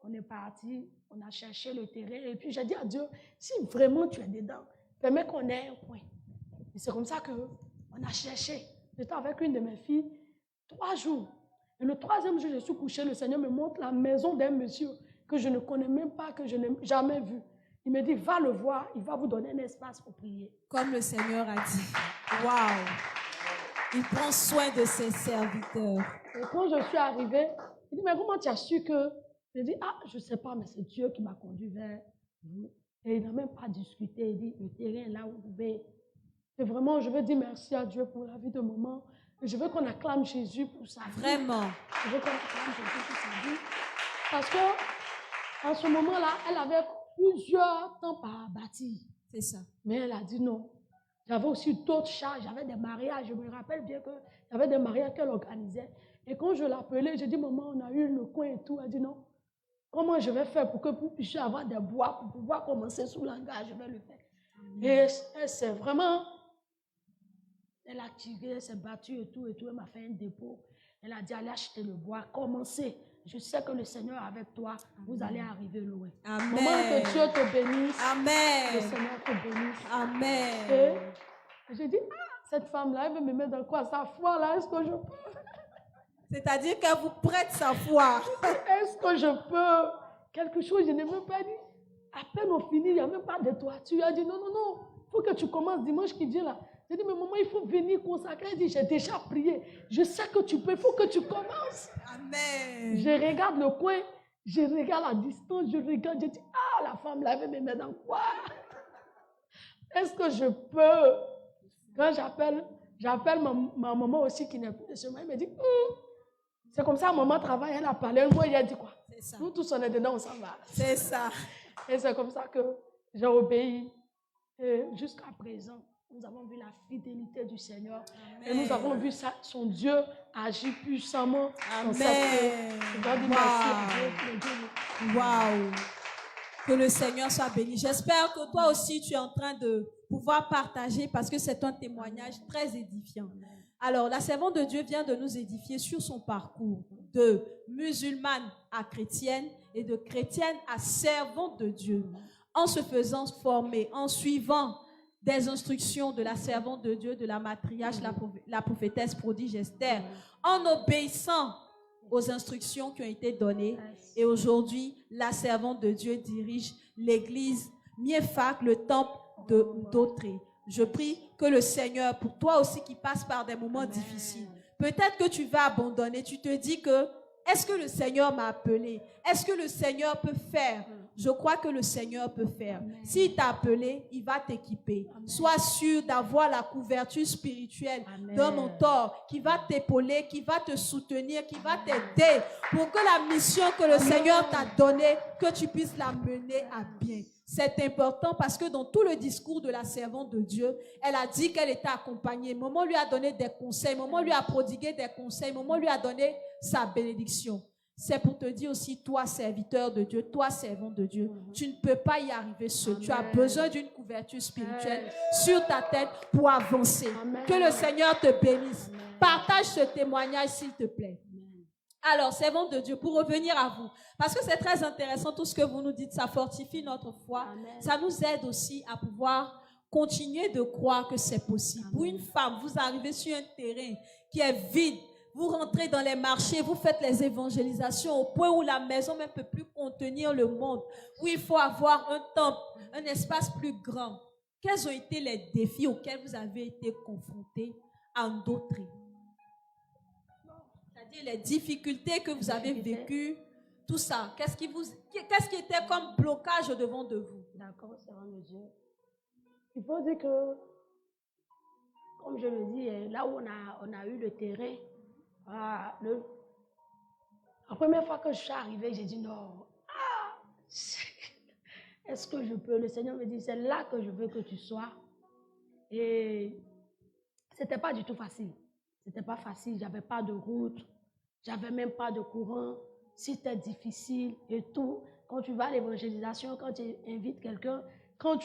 On est parti, on a cherché le terrain. Et puis j'ai dit à Dieu, si vraiment tu es dedans, permets qu'on ait un coin. Et c'est comme ça qu'on a cherché. J'étais avec une de mes filles 3 jours. Et le 3e jour, je suis couchée, le Seigneur me montre la maison d'un monsieur que je ne connais même pas, que je n'ai jamais vu. Il me dit, va le voir, il va vous donner un espace pour prier. Comme le Seigneur a dit. Waouh! Il prend soin de ses serviteurs. Et quand je suis arrivée, il dit, mais comment tu as su que... J'ai dit, ah, je ne sais pas, mais c'est Dieu qui m'a conduit vers vous. Et il n'a même pas discuté. Il dit, le terrain là où vous pouvez. Et vraiment, je veux dire merci à Dieu pour la vie de maman. Et je veux qu'on acclame Jésus pour sa vie. Vraiment. Je veux qu'on acclame Jésus pour sa vie. Parce que, en ce moment-là, elle avait plusieurs temps à bâtir. C'est ça. Mais elle a dit non. J'avais aussi d'autres charges. J'avais des mariages. Je me rappelle bien qu'il y avait des mariages qu'elle organisait. Et quand je l'appelais, j'ai dit, maman, on a eu le coin et tout. Elle dit non. Comment je vais faire pour que vous puissiez avoir des bois pour pouvoir commencer sous l'engagement? Je vais le faire. Et elle s'est vraiment... Elle a tiré, elle s'est battue et tout. Elle m'a fait un dépôt. Elle a dit, allez acheter le bois, commencez. Je sais que le Seigneur est avec toi. Vous allez arriver loin. Amen. Maman, que Dieu te bénisse. Amen. Le Seigneur te bénisse. Amen. Et j'ai dit, ah, cette femme-là, elle veut me mettre dans quoi? Sa foi, là, est-ce que je peux? C'est-à-dire qu'elle vous prête sa foi. Est-ce que je peux? Quelque chose, je n'ai même pas dit. À peine on finit, il n'y a même pas de toiture. Elle a dit, non, non, non, il faut que tu commences dimanche qui vient là. J'ai dit, mais maman, il faut venir consacrer. Elle dit, j'ai déjà prié. Je sais que tu peux, il faut que tu commences. Amen. Je regarde le coin, je regarde la distance, je regarde, je dis, ah, la femme là, elle veut me mettre dans quoi? Est-ce que je peux? Quand j'appelle ma maman aussi qui n'est plus de ce moment, elle me dit, c'est comme ça, maman travaille, elle a parlé un mot, elle a dit quoi? C'est ça. Nous tous on est dedans, on s'en va. C'est ça. Et c'est comme ça que j'ai obéi. Et jusqu'à présent, nous avons vu la fidélité du Seigneur. Amen. Et nous avons vu son Dieu agir puissamment. Amen. Je dois dire merci à Dieu. Waouh. Que le Seigneur soit béni. J'espère que toi aussi, tu es en train de pouvoir partager parce que c'est un témoignage très édifiant. Alors, la servante de Dieu vient de nous édifier sur son parcours de musulmane à chrétienne et de chrétienne à servante de Dieu. En se faisant former, en suivant des instructions de la servante de Dieu, de la matriarche, la prophétesse prodige Esther, en obéissant aux instructions qui ont été données. Et aujourd'hui, la servante de Dieu dirige l'église Miefak, le temple d'Autré. Je prie que le Seigneur, pour toi aussi qui passes par des moments difficiles, peut-être que tu vas abandonner, tu te dis que, est-ce que le Seigneur m'a appelé? Est-ce que le Seigneur peut faire? Je crois que le Seigneur peut faire. S'il t'a appelé, il va t'équiper. Sois sûr d'avoir la couverture spirituelle d'un mentor qui va t'épauler, qui va te soutenir, qui va t'aider pour que la mission que le Seigneur t'a donnée, que tu puisses la mener à bien. C'est important parce que dans tout le discours de la servante de Dieu, elle a dit qu'elle était accompagnée. Maman lui a donné des conseils, maman lui a prodigué des conseils, maman lui a donné sa bénédiction. C'est pour te dire aussi, toi, serviteur de Dieu, toi, servant de Dieu, tu ne peux pas y arriver seul. Amen. Tu as besoin d'une couverture spirituelle sur ta tête pour avancer. Amen. Que le Seigneur te bénisse. Amen. Partage ce témoignage, s'il te plaît. Alors, servant de Dieu, pour revenir à vous, parce que c'est très intéressant tout ce que vous nous dites, ça fortifie notre foi. Amen. Ça nous aide aussi à pouvoir continuer de croire que c'est possible. Amen. Pour une femme, vous arrivez sur un terrain qui est vide, vous rentrez dans les marchés, vous faites les évangélisations au point où la maison ne peut plus contenir le monde, où il faut avoir un temple, un espace plus grand. Quels ont été les défis auxquels vous avez été confrontés en d'autres? C'est-à-dire les difficultés que vous avez vécues, tout ça. Qu'est-ce qui était comme blocage devant de vous? D'accord, servant de Dieu. Il faut dire que, comme je le dis, là où on a eu le terrain, la La première fois que je suis arrivée, j'ai dit non. Est-ce que je peux? Le Seigneur me dit, c'est là que je veux que tu sois. Et ce n'était pas du tout facile. Ce n'était pas facile. J'avais pas de route. J'avais même pas de courant. C'était difficile et tout. Quand tu vas à l'évangélisation, quand tu invites quelqu'un, quand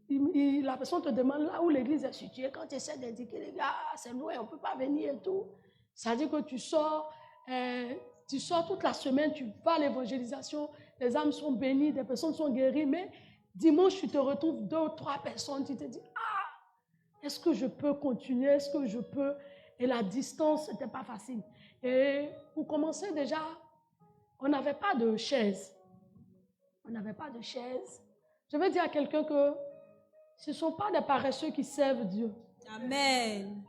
la personne te demande là où l'église est située, quand tu essaies d'indiquer les gars, c'est loin, on ne peut pas venir et tout. Ça veut dire que tu sors toute la semaine, tu vas à l'évangélisation, les âmes sont bénies, des personnes sont guéries, mais dimanche, tu te retrouves 2 ou 3 personnes, tu te dis, est-ce que je peux continuer, est-ce que je peux? Et la distance, ce n'était pas facile. Et pour commencer déjà, on n'avait pas de chaise. On n'avait pas de chaise. Je veux dire à quelqu'un que ce ne sont pas des paresseux qui servent Dieu. Amen.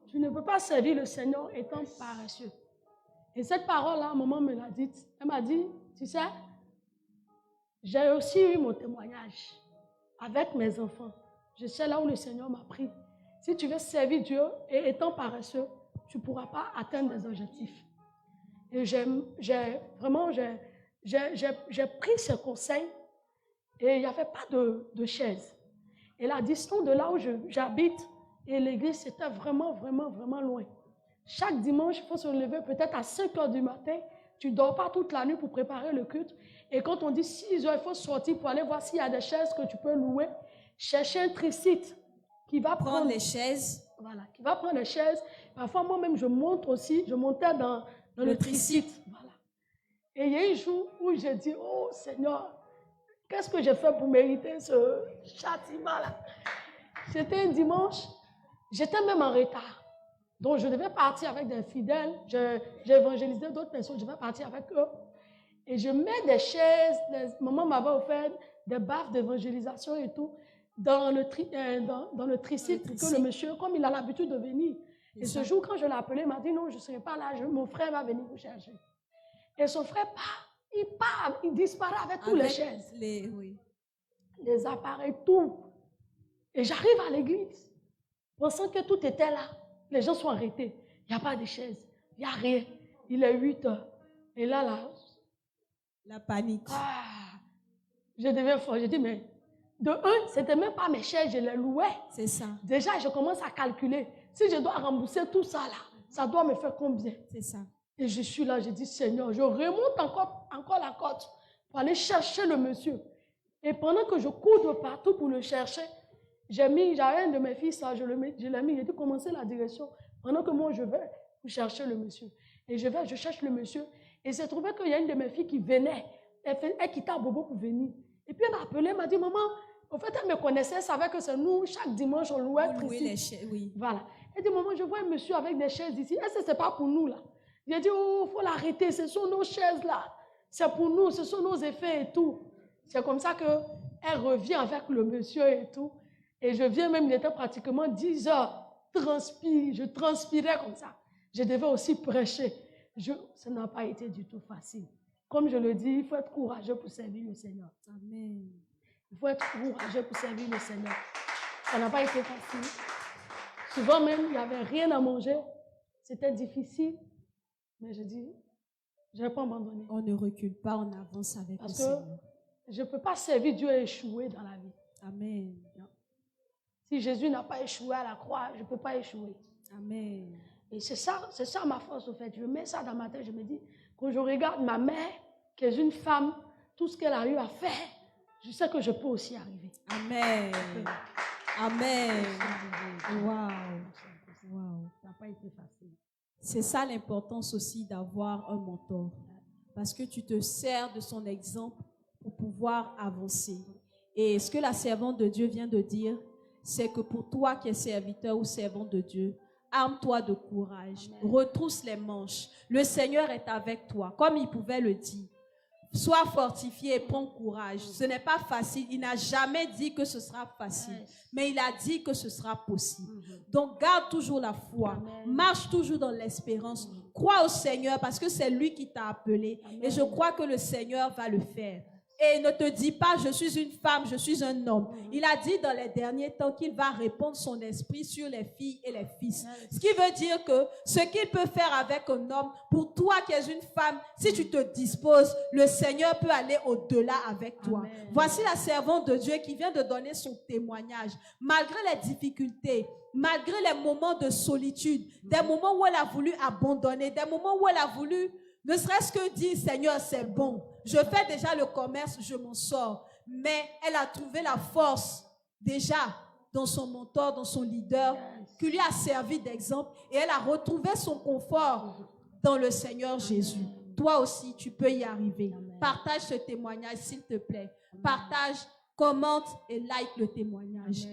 Tu ne peux pas servir le Seigneur étant paresseux. Et cette parole-là, maman me l'a dite. Elle m'a dit, tu sais, j'ai aussi eu mon témoignage avec mes enfants. Je sais là où le Seigneur m'a pris. Si tu veux servir Dieu et étant paresseux, tu ne pourras pas atteindre des objectifs. Et j'ai pris ce conseil et il n'y avait pas de chaise. Et la distance de là où j'habite et l'église, c'était vraiment, vraiment, vraiment loin. Chaque dimanche, il faut se lever peut-être à 5 h du matin. Tu ne dors pas toute la nuit pour préparer le culte. Et quand on dit 6 h, il faut sortir pour aller voir s'il y a des chaises que tu peux louer. Chercher un tricite qui va prendre les chaises. Voilà, qui va prendre les chaises. Parfois, moi-même, je montais dans le tricite. Voilà. Et il y a un jour où j'ai dit, oh Seigneur, qu'est-ce que j'ai fait pour mériter ce châtiment-là? C'était un dimanche, j'étais même en retard. Donc, je devais partir avec des fidèles. J'ai évangélisé d'autres personnes, je devais partir avec eux. Et je mets des chaises, maman m'avait offert des baffes d'évangélisation et tout, dans le tricite, pour que le monsieur, comme il a l'habitude de venir. Et ce jour, quand je l'ai appelé, il m'a dit, non, je ne serai pas là, mon frère va venir vous chercher. Et son frère part, il disparaît avec toutes les chaises. Les appareils, tout. Et j'arrive à l'église, pensant que tout était là. Les gens sont arrêtés. Il n'y a pas de chaises, il n'y a rien. Il est 8 h. Et là, la panique. Je deviens fort. J'ai dit, mais de un, ce n'était même pas mes chaises, je les louais. C'est ça. Déjà, je commence à calculer. Si je dois rembourser tout ça là, ça doit me faire combien? C'est ça. Et je suis là, je dis, Seigneur, je remonte encore la côte pour aller chercher le monsieur. Et pendant que je cours de partout pour le chercher, j'avais un de mes fils, je l'ai mis, j'ai dit, commencez la direction. Pendant que moi, je vais pour chercher le monsieur. Et je cherche le monsieur. Et c'est trouvé qu'il y a une de mes filles qui venait. Elle quittait à Bobo pour venir. Et puis elle m'a appelé, elle m'a dit, maman, en fait, elle me connaissait, elle savait que c'est nous, chaque dimanche, on louait les chaises, oui. Voilà. Elle dit, maman, je vois un monsieur avec des chaises ici. Est-ce que ce n'est pas pour nous, là? J'ai dit, oh, il faut l'arrêter, ce sont nos chaises, là. C'est pour nous, ce sont nos effets et tout. C'est comme ça qu'elle revient avec le monsieur et tout. Et je viens même, il était pratiquement 10 h. Je transpirais comme ça. Je devais aussi prêcher. Ça n'a pas été du tout facile. Comme je le dis, il faut être courageux pour servir le Seigneur. Amen. Il faut être courageux pour servir le Seigneur. Ça n'a pas été facile. Souvent même, il n'y avait rien à manger. C'était difficile. Mais je dis, je ne vais pas abandonner. On ne recule pas, on avance avec le Seigneur. Parce que je ne peux pas servir Dieu et échouer dans la vie. Amen. Non. Si Jésus n'a pas échoué à la croix, je ne peux pas échouer. Amen. Et c'est ça ma force, au fait. Je mets ça dans ma tête, je me dis, quand je regarde ma mère, qui est une femme, tout ce qu'elle a eu à faire, je sais que je peux aussi arriver. Amen. Amen. Wow. Ça n'a pas été facile. C'est ça l'importance aussi d'avoir un mentor. Parce que tu te sers de son exemple pour pouvoir avancer. Et ce que la servante de Dieu vient de dire, c'est que pour toi qui es serviteur ou servante de Dieu, arme-toi de courage, Amen. Retrousse les manches. Le Seigneur est avec toi, comme il pouvait le dire. Sois fortifié et prends courage. Ce n'est pas facile. Il n'a jamais dit que ce sera facile, mais il a dit que ce sera possible. Donc, garde toujours la foi. Amen. Marche toujours dans l'espérance. Crois au Seigneur parce que c'est lui qui t'a appelé. Amen. Et je crois que le Seigneur va le faire. Et il ne te dit pas, je suis une femme, je suis un homme. Il a dit dans les derniers temps qu'il va répandre son esprit sur les filles et les fils. Ce qui veut dire que ce qu'il peut faire avec un homme, pour toi qui es une femme, si tu te disposes, le Seigneur peut aller au-delà avec toi. Amen. Voici la servante de Dieu qui vient de donner son témoignage. Malgré les difficultés, malgré les moments de solitude, des moments où elle a voulu abandonner, des moments où elle a voulu, ne serait-ce que dire, Seigneur, c'est bon. Je fais déjà le commerce, je m'en sors. Mais elle a trouvé la force déjà dans son mentor, dans son leader, qui lui a servi d'exemple. Et elle a retrouvé son confort dans le Seigneur Jésus. Toi aussi, tu peux y arriver. Partage ce témoignage, s'il te plaît. Partage, commente et like le témoignage.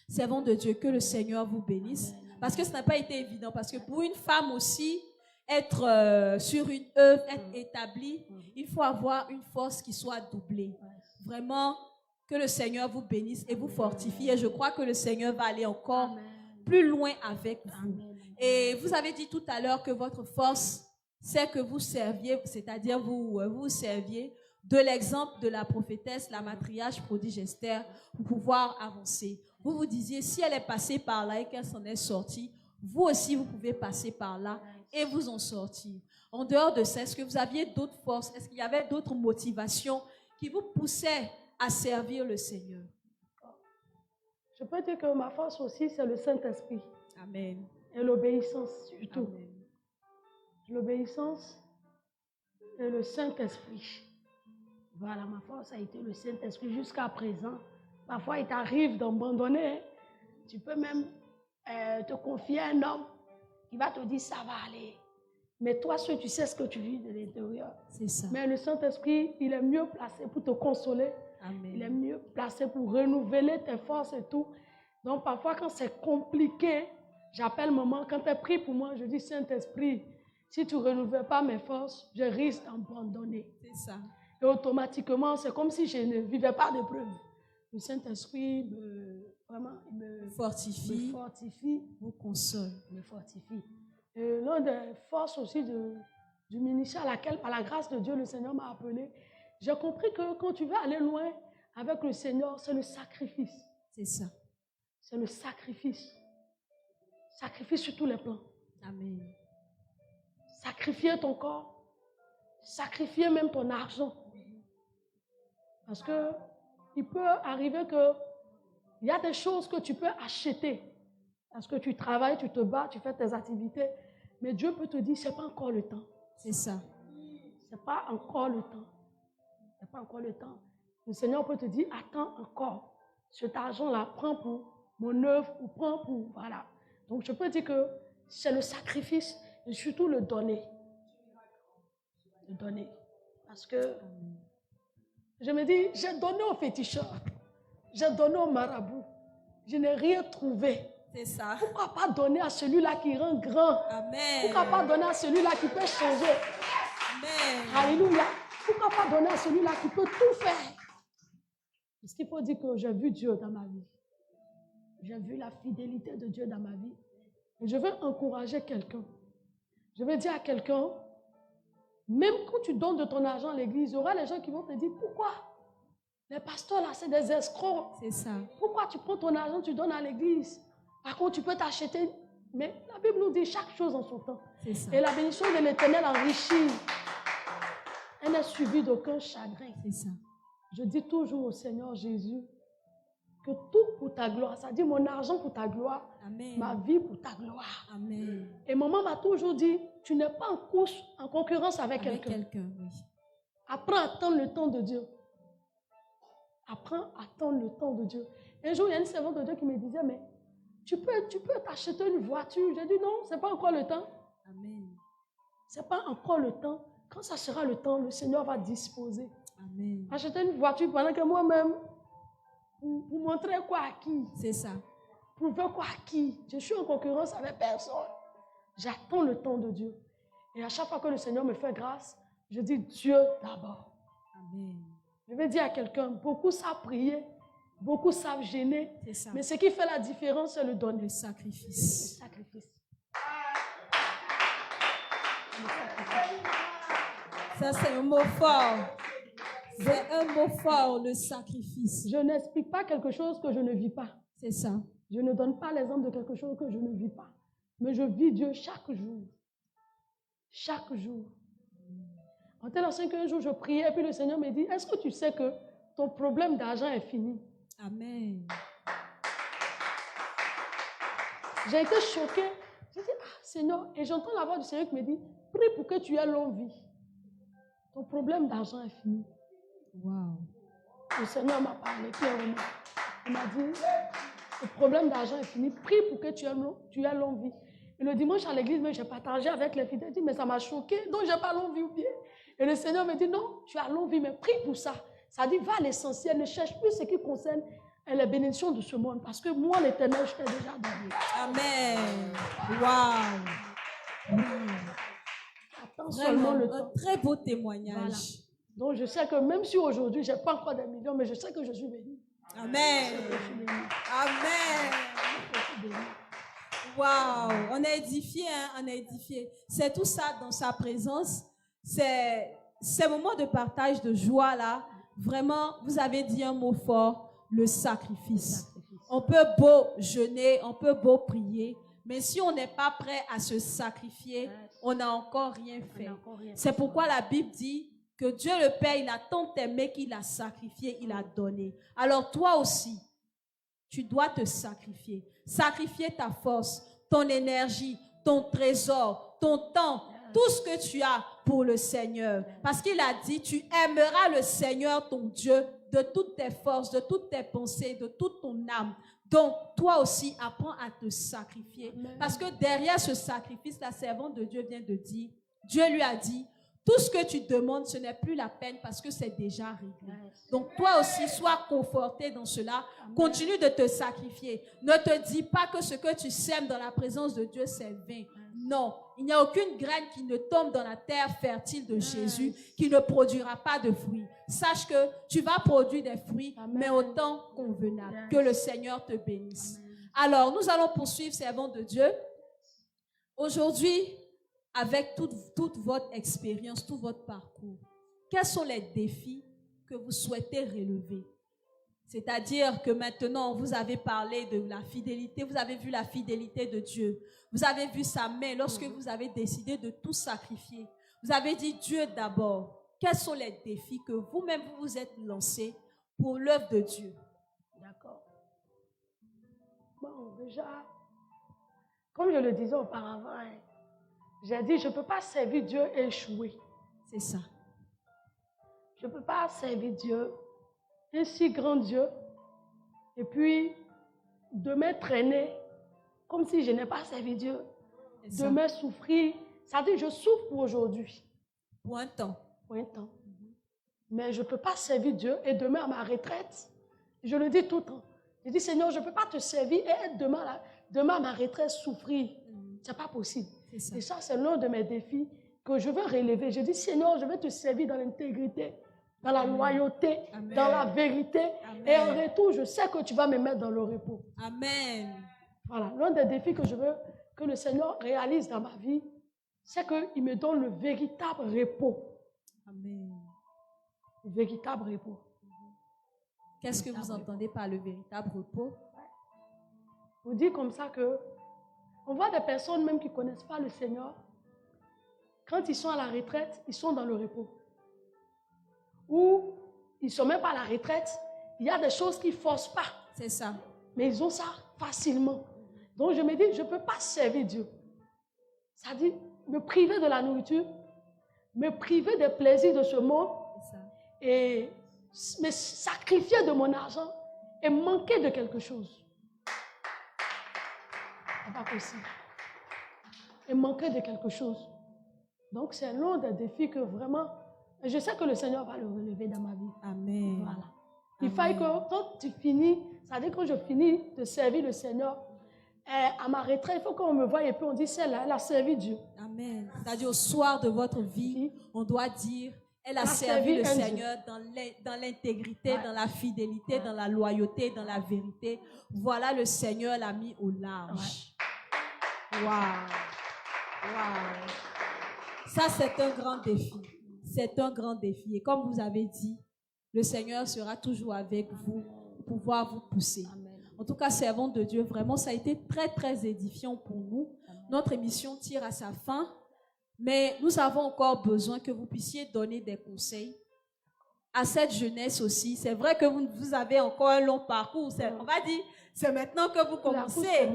Servons de Dieu, que le Seigneur vous bénisse. Parce que ce n'a pas été évident. Parce que pour une femme aussi, être sur une œuvre, être établie, il faut avoir une force qui soit doublée. Vraiment, que le Seigneur vous bénisse et vous fortifie. Et je crois que le Seigneur va aller encore plus loin avec vous. Et vous avez dit tout à l'heure que votre force, c'est que vous serviez, c'est-à-dire vous serviez de l'exemple de la prophétesse, la matriarche prodige Esther, pour pouvoir avancer. Vous vous disiez, si elle est passée par là et qu'elle s'en est sortie, vous aussi, vous pouvez passer par là et vous en sortir. En dehors de ça, est-ce que vous aviez d'autres forces? Est-ce qu'il y avait d'autres motivations qui vous poussaient à servir le Seigneur? Je peux dire que ma force aussi, c'est le Saint-Esprit. Amen. Et l'obéissance surtout. Amen. L'obéissance et le Saint-Esprit. Voilà, ma force a été le Saint-Esprit jusqu'à présent. Parfois, il t'arrive d'abandonner. Tu peux même te confier à un homme qui va te dire ça va aller. Mais toi, seul, tu sais ce que tu vis de l'intérieur. C'est ça. Mais le Saint-Esprit, il est mieux placé pour te consoler. Amen. Il est mieux placé pour renouveler tes forces et tout. Donc, parfois, quand c'est compliqué, j'appelle maman. Quand elle prie pour moi, je dis Saint-Esprit, si tu ne renouvelles pas mes forces, je risque d'abandonner. C'est ça. Et automatiquement, c'est comme si je ne vivais pas d'épreuve. Le Saint-Esprit me fortifie, vous console. Me fortifie. L'une des forces aussi du ministère à laquelle, par la grâce de Dieu, le Seigneur m'a appelé, j'ai compris que quand tu veux aller loin avec le Seigneur, c'est le sacrifice. C'est ça. C'est le sacrifice. Sacrifice sur tous les plans. Amen. Sacrifier ton corps, sacrifier même ton argent. Parce que il peut arriver qu'il y a des choses que tu peux acheter. Parce que tu travailles, tu te bats, tu fais tes activités. Mais Dieu peut te dire, ce n'est pas encore le temps. C'est ça. Ce n'est pas encore le temps. Ce n'est pas encore le temps. Le Seigneur peut te dire, attends encore. Cet argent-là, prends pour mon œuvre ou prends pour... Voilà. Donc, je peux dire que c'est le sacrifice et surtout le donner. Le donner. Parce que je me dis, j'ai donné au féticheur. J'ai donné au marabout. Je n'ai rien trouvé. C'est ça. Pourquoi pas donner à celui-là qui rend grand? Amen. Pourquoi pas donner à celui-là qui peut changer? Amen. Alléluia. Pourquoi pas donner à celui-là qui peut tout faire? Parce qu'il faut dire que j'ai vu Dieu dans ma vie. J'ai vu la fidélité de Dieu dans ma vie. Et je veux encourager quelqu'un. Je veux dire à quelqu'un, même quand tu donnes de ton argent à l'église, il y aura les gens qui vont te dire, pourquoi? Les pasteurs là, c'est des escrocs. C'est ça. Pourquoi tu prends ton argent, tu donnes à l'église? Par contre, tu peux t'acheter. Mais la Bible nous dit chaque chose en son temps. C'est ça. Et la bénédiction de l'Éternel enrichit. Elle n'est suivie d'aucun chagrin. C'est ça. Je dis toujours au Seigneur Jésus que tout pour ta gloire. Ça dit mon argent pour ta gloire. Amen. Ma vie pour ta gloire. Amen. Et maman m'a toujours dit, tu n'es pas en course, en concurrence avec quelqu'un. Oui. Apprends à attendre le temps de Dieu. Apprends à attendre le temps de Dieu. Un jour, il y a une servante de Dieu qui me disait, mais tu peux t'acheter une voiture. J'ai dit, non, ce n'est pas encore le temps. Amen. Ce n'est pas encore le temps. Quand ça sera le temps, le Seigneur va disposer. Amen. Acheter une voiture pendant que moi-même, pour montrer quoi à qui? C'est ça. Prouver quoi à qui? Je suis en concurrence avec personne. J'attends le temps de Dieu. Et à chaque fois que le Seigneur me fait grâce, je dis Dieu d'abord. Amen. Je vais dire à quelqu'un, beaucoup savent prier, beaucoup savent gêner, c'est ça. Mais ce qui fait la différence, c'est le don. Le sacrifice. Le sacrifice. Ça, c'est un mot fort. C'est un mot fort, le sacrifice. Je n'explique pas quelque chose que je ne vis pas. C'est ça. Je ne donne pas l'exemple de quelque chose que je ne vis pas. Mais je vis Dieu chaque jour. Chaque jour. En tel ensemble qu'un jour je priais et puis le Seigneur me dit, est-ce que tu sais que ton problème d'argent est fini? Amen. J'ai été choquée. J'ai dit, ah Seigneur, et j'entends la voix du Seigneur qui me dit, prie pour que tu aies longue vie. Ton problème d'argent est fini. Wow. Le Seigneur m'a parlé clairement. Il m'a dit, le problème d'argent est fini. Prie pour que tu aies longue vie. Et le dimanche à l'église, j'ai partagé avec les fidèles. Dit, mais ça m'a choqué. Donc, je n'ai pas longue vie ou bien. Et le Seigneur me dit, non, tu as longue vie, mais prie pour ça. Ça dit, va à l'essentiel. Ne cherche plus ce qui concerne les bénédictions de ce monde. Parce que moi, l'Éternel, je t'ai déjà donné. Amen. Wow. Attends seulement le temps. Un très beau témoignage. Voilà. Donc, je sais que même si aujourd'hui, je n'ai pas encore des millions, mais je sais que je suis béni. Amen. Amen. Wow, on est édifié, hein? On est édifié. C'est tout ça dans sa présence. Ces moments de partage, de joie là, vraiment, vous avez dit un mot fort, le sacrifice. On peut beau jeûner, on peut beau prier, mais si on n'est pas prêt à se sacrifier, on n'a encore rien fait. C'est pourquoi la Bible dit que Dieu le Père, il a tant aimé qu'il a sacrifié, il a donné. Alors toi aussi, tu dois te sacrifier. Sacrifier ta force, ton énergie, ton trésor, ton temps, tout ce que tu as pour le Seigneur. Parce qu'il a dit, tu aimeras le Seigneur, ton Dieu, de toutes tes forces, de toutes tes pensées, de toute ton âme. Donc, toi aussi, apprends à te sacrifier. Parce que derrière ce sacrifice, la servante de Dieu vient de dire, Dieu lui a dit, tout ce que tu demandes, ce n'est plus la peine parce que c'est déjà réglé. Donc, toi aussi, sois conforté dans cela. Continue de te sacrifier. Ne te dis pas que ce que tu sèmes dans la présence de Dieu, c'est vain. Non, il n'y a aucune graine qui ne tombe dans la terre fertile de Jésus qui ne produira pas de fruits. Sache que tu vas produire des fruits, mais au temps convenable. Que le Seigneur te bénisse. Alors, nous allons poursuivre, servants de Dieu. Aujourd'hui, avec toute votre expérience, tout votre parcours, quels sont les défis que vous souhaitez relever? C'est-à-dire que maintenant, vous avez parlé de la fidélité, vous avez vu la fidélité de Dieu. Vous avez vu sa main lorsque vous avez décidé de tout sacrifier. Vous avez dit Dieu d'abord. Quels sont les défis que vous-même vous vous êtes lancés pour l'œuvre de Dieu? D'accord. Bon, déjà, comme je le disais auparavant, j'ai dit, je ne peux pas servir Dieu et échouer. C'est ça. Je ne peux pas servir Dieu, un si grand Dieu, et puis demain traîner comme si je n'ai pas servi Dieu. Demain souffrir. Ça dit, je souffre pour aujourd'hui. Pour un temps. Pour un temps. Mais je ne peux pas servir Dieu et demain à ma retraite, je le dis tout le temps. Je dis, Seigneur, je ne peux pas te servir et être demain à ma retraite souffrir. Ce n'est pas possible. Et ça, c'est l'un de mes défis que je veux relever. Je dis, Seigneur, je veux te servir dans l'intégrité, dans la loyauté, dans la vérité. Amen. Et en retour, je sais que tu vas me mettre dans le repos. Amen. Voilà, l'un des défis que je veux que le Seigneur réalise dans ma vie, c'est qu'il me donne le véritable repos. Amen. Le véritable repos. Qu'est-ce que vous entendez par le véritable repos? Vous dites comme ça que on voit des personnes même qui ne connaissent pas le Seigneur. Quand ils sont à la retraite, ils sont dans le repos. Ou ils ne sont même pas à la retraite. Il y a des choses qu'ils ne forcent pas. C'est ça. Mais ils ont ça facilement. Donc je me dis, je ne peux pas servir Dieu. Ça dit, me priver de la nourriture, me priver des plaisirs de ce monde, et me sacrifier de mon argent et manquer de quelque chose. Ce n'est pas possible. Et manquer de quelque chose. Donc c'est l'un des défis que vraiment, je sais que le Seigneur va le relever dans ma vie. Amen. Voilà. Il faut que quand tu finis, ça veut dire que je finis de servir le Seigneur, à ma retraite, il faut qu'on me voie et puis on dit, celle-là, elle a servi Dieu. Amen. C'est-à-dire au soir de votre vie, on doit dire, elle a servi le Seigneur dans l'intégrité, dans la fidélité, dans la loyauté, dans la vérité. Voilà, le Seigneur l'a mis au large. Waouh! Ça, c'est un grand défi. C'est un grand défi. Et comme vous avez dit, le Seigneur sera toujours avec vous pour pouvoir vous pousser. Amen. En tout cas, servants de Dieu, vraiment, ça a été très, très édifiant pour nous. Amen. Notre émission tire à sa fin, mais nous avons encore besoin que vous puissiez donner des conseils à cette jeunesse aussi. C'est vrai que vous avez encore un long parcours. On va dire, c'est maintenant que vous commencez.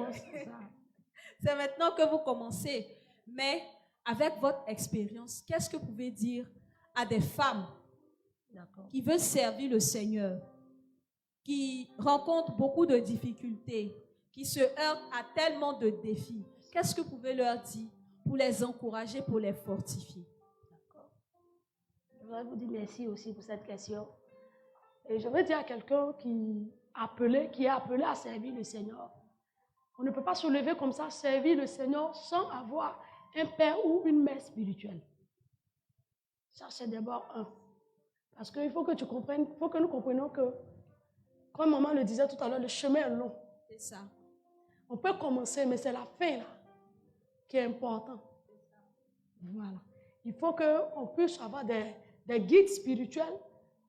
C'est maintenant que vous commencez. Mais avec votre expérience, qu'est-ce que vous pouvez dire à des femmes qui veulent servir le Seigneur, qui rencontrent beaucoup de difficultés, qui se heurtent à tellement de défis? Qu'est-ce que vous pouvez leur dire pour les encourager, pour les fortifier? Je voudrais vous dire merci aussi pour cette question. Et je veux dire à quelqu'un qui est appelé à servir le Seigneur. On ne peut pas se lever comme ça, servir le Seigneur sans avoir un père ou une mère spirituelle. Ça, c'est d'abord un. Parce qu'il faut que tu comprennes, il faut que nous comprenions que, comme maman le disait tout à l'heure, le chemin est long. C'est ça. On peut commencer, mais c'est la fin là qui est importante. Voilà. Il faut qu'on puisse avoir des guides spirituels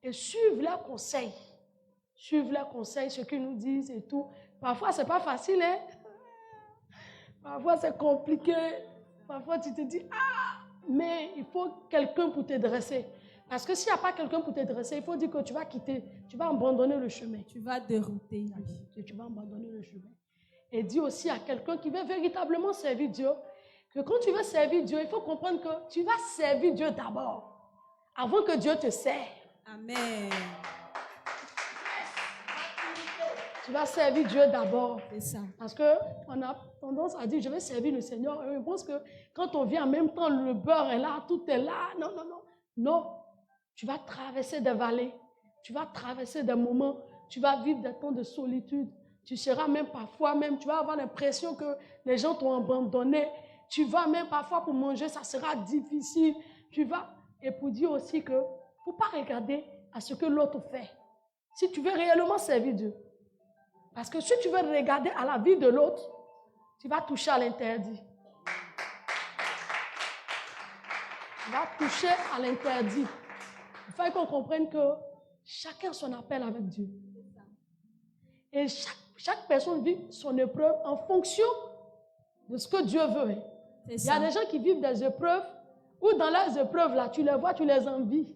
et suivre leurs conseils. Suivre leurs conseils, ce qu'ils nous disent et tout. Parfois, ce n'est pas facile, hein? Parfois, c'est compliqué. Parfois, tu te dis, mais il faut quelqu'un pour te dresser. Parce que s'il n'y a pas quelqu'un pour te dresser, il faut dire que tu vas quitter, tu vas abandonner le chemin. Tu vas dérouter. Tu vas abandonner le chemin. Et dis aussi à quelqu'un qui veut véritablement servir Dieu, que quand tu veux servir Dieu, il faut comprendre que tu vas servir Dieu d'abord, avant que Dieu te serve. Amen. Tu vas servir Dieu d'abord. C'est ça. Parce qu'on a tendance à dire, je vais servir le Seigneur. Et on pense que quand on vient en même temps, le beurre est là, tout est là. Non, non, non. Non. Tu vas traverser des vallées. Tu vas traverser des moments. Tu vas vivre des temps de solitude. Tu seras même parfois, tu vas avoir l'impression que les gens t'ont abandonné. Tu vas même parfois pour manger, ça sera difficile. Et pour dire aussi que il ne faut pas regarder à ce que l'autre fait. Si tu veux réellement servir Dieu. Parce que si tu veux regarder à la vie de l'autre, tu vas toucher à l'interdit. Tu vas toucher à l'interdit. Il faut qu'on comprenne que chacun a son appel avec Dieu. Et chaque personne vit son épreuve en fonction de ce que Dieu veut. Il y a des gens qui vivent des épreuves, ou dans leurs épreuves, là, tu les vois, tu les envies.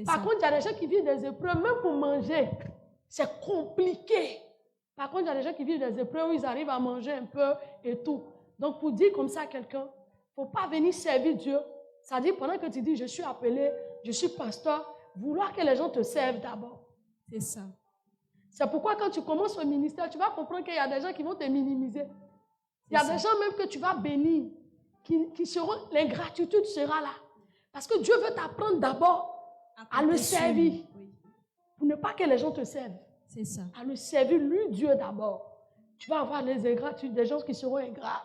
Par contre, il y a des gens qui vivent des épreuves, même pour manger, c'est compliqué. Par contre, il y a des gens qui vivent des épreuves où ils arrivent à manger un peu et tout. Donc, pour dire comme ça à quelqu'un, il ne faut pas venir servir Dieu. C'est-à-dire, pendant que tu dis, je suis appelé, je suis pasteur, vouloir que les gens te servent d'abord. C'est ça. C'est pourquoi quand tu commences au ministère, tu vas comprendre qu'il y a des gens qui vont te minimiser. Il y a des gens même que tu vas bénir, qui seront, l'ingratitude sera là. Parce que Dieu veut t'apprendre d'abord à le servir. Oui. Pour ne pas que les gens te servent. C'est ça. À le servir, lui, Dieu d'abord. Tu vas avoir les ingratitudes, des gens qui seront ingrats.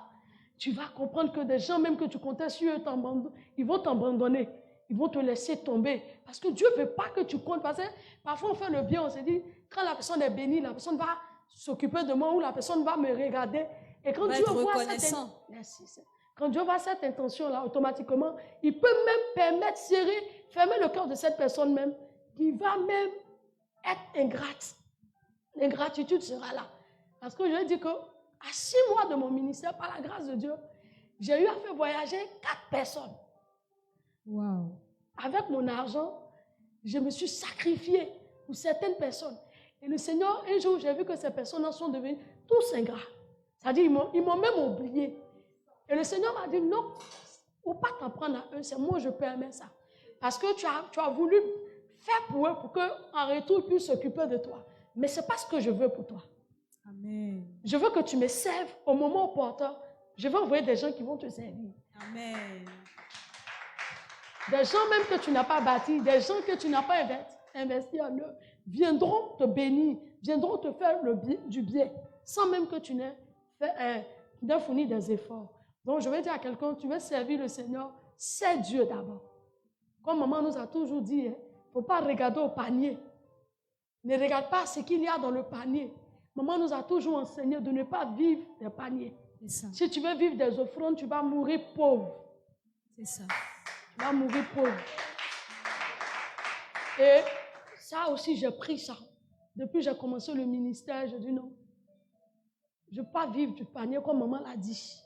Tu vas comprendre que des gens, même que tu comptais sur eux, ils vont t'abandonner. Ils vont te laisser tomber. Parce que Dieu ne veut pas que tu comptes. Parce que parfois, on fait le bien, on se dit, quand la personne est bénie, la personne va s'occuper de moi ou la personne va me regarder. Et quand Dieu voit cette intention-là, automatiquement, il peut même permettre, fermer le cœur de cette personne même, qui va même être ingrate. L'ingratitude sera là. Parce que je dis que à 6 mois de mon ministère, par la grâce de Dieu, j'ai eu à faire voyager 4 personnes. Wow. Avec mon argent, je me suis sacrifiée pour certaines personnes. Et le Seigneur, un jour, j'ai vu que ces personnes sont devenues tous ingrats. C'est-à-dire, ils m'ont même oublié. Et le Seigneur m'a dit, non, il ne faut pas t'en prendre à eux, c'est moi je permets ça. Parce que tu as voulu faire pour eux, pour qu'en retour, ils puissent s'occuper de toi. Mais ce n'est pas ce que je veux pour toi. Amen. Je veux que tu me serves au moment opportun. Je veux envoyer des gens qui vont te servir. Amen. Des gens même que tu n'as pas bâtis, des gens que tu n'as pas investi en eux, viendront te bénir, viendront te faire du bien, sans même que tu n'aies fourni des efforts. Donc je vais dire à quelqu'un, tu veux servir le Seigneur, c'est Dieu d'abord. Comme maman nous a toujours dit, il ne faut pas regarder au panier. Ne regarde pas ce qu'il y a dans le panier. Maman nous a toujours enseigné de ne pas vivre des paniers. Si tu veux vivre des offrandes, tu vas mourir pauvre. C'est ça. Tu vas mourir pauvre. Et Ça aussi, j'ai pris ça. Depuis que j'ai commencé le ministère, je dis non. Je ne veux pas vivre du panier comme maman l'a dit.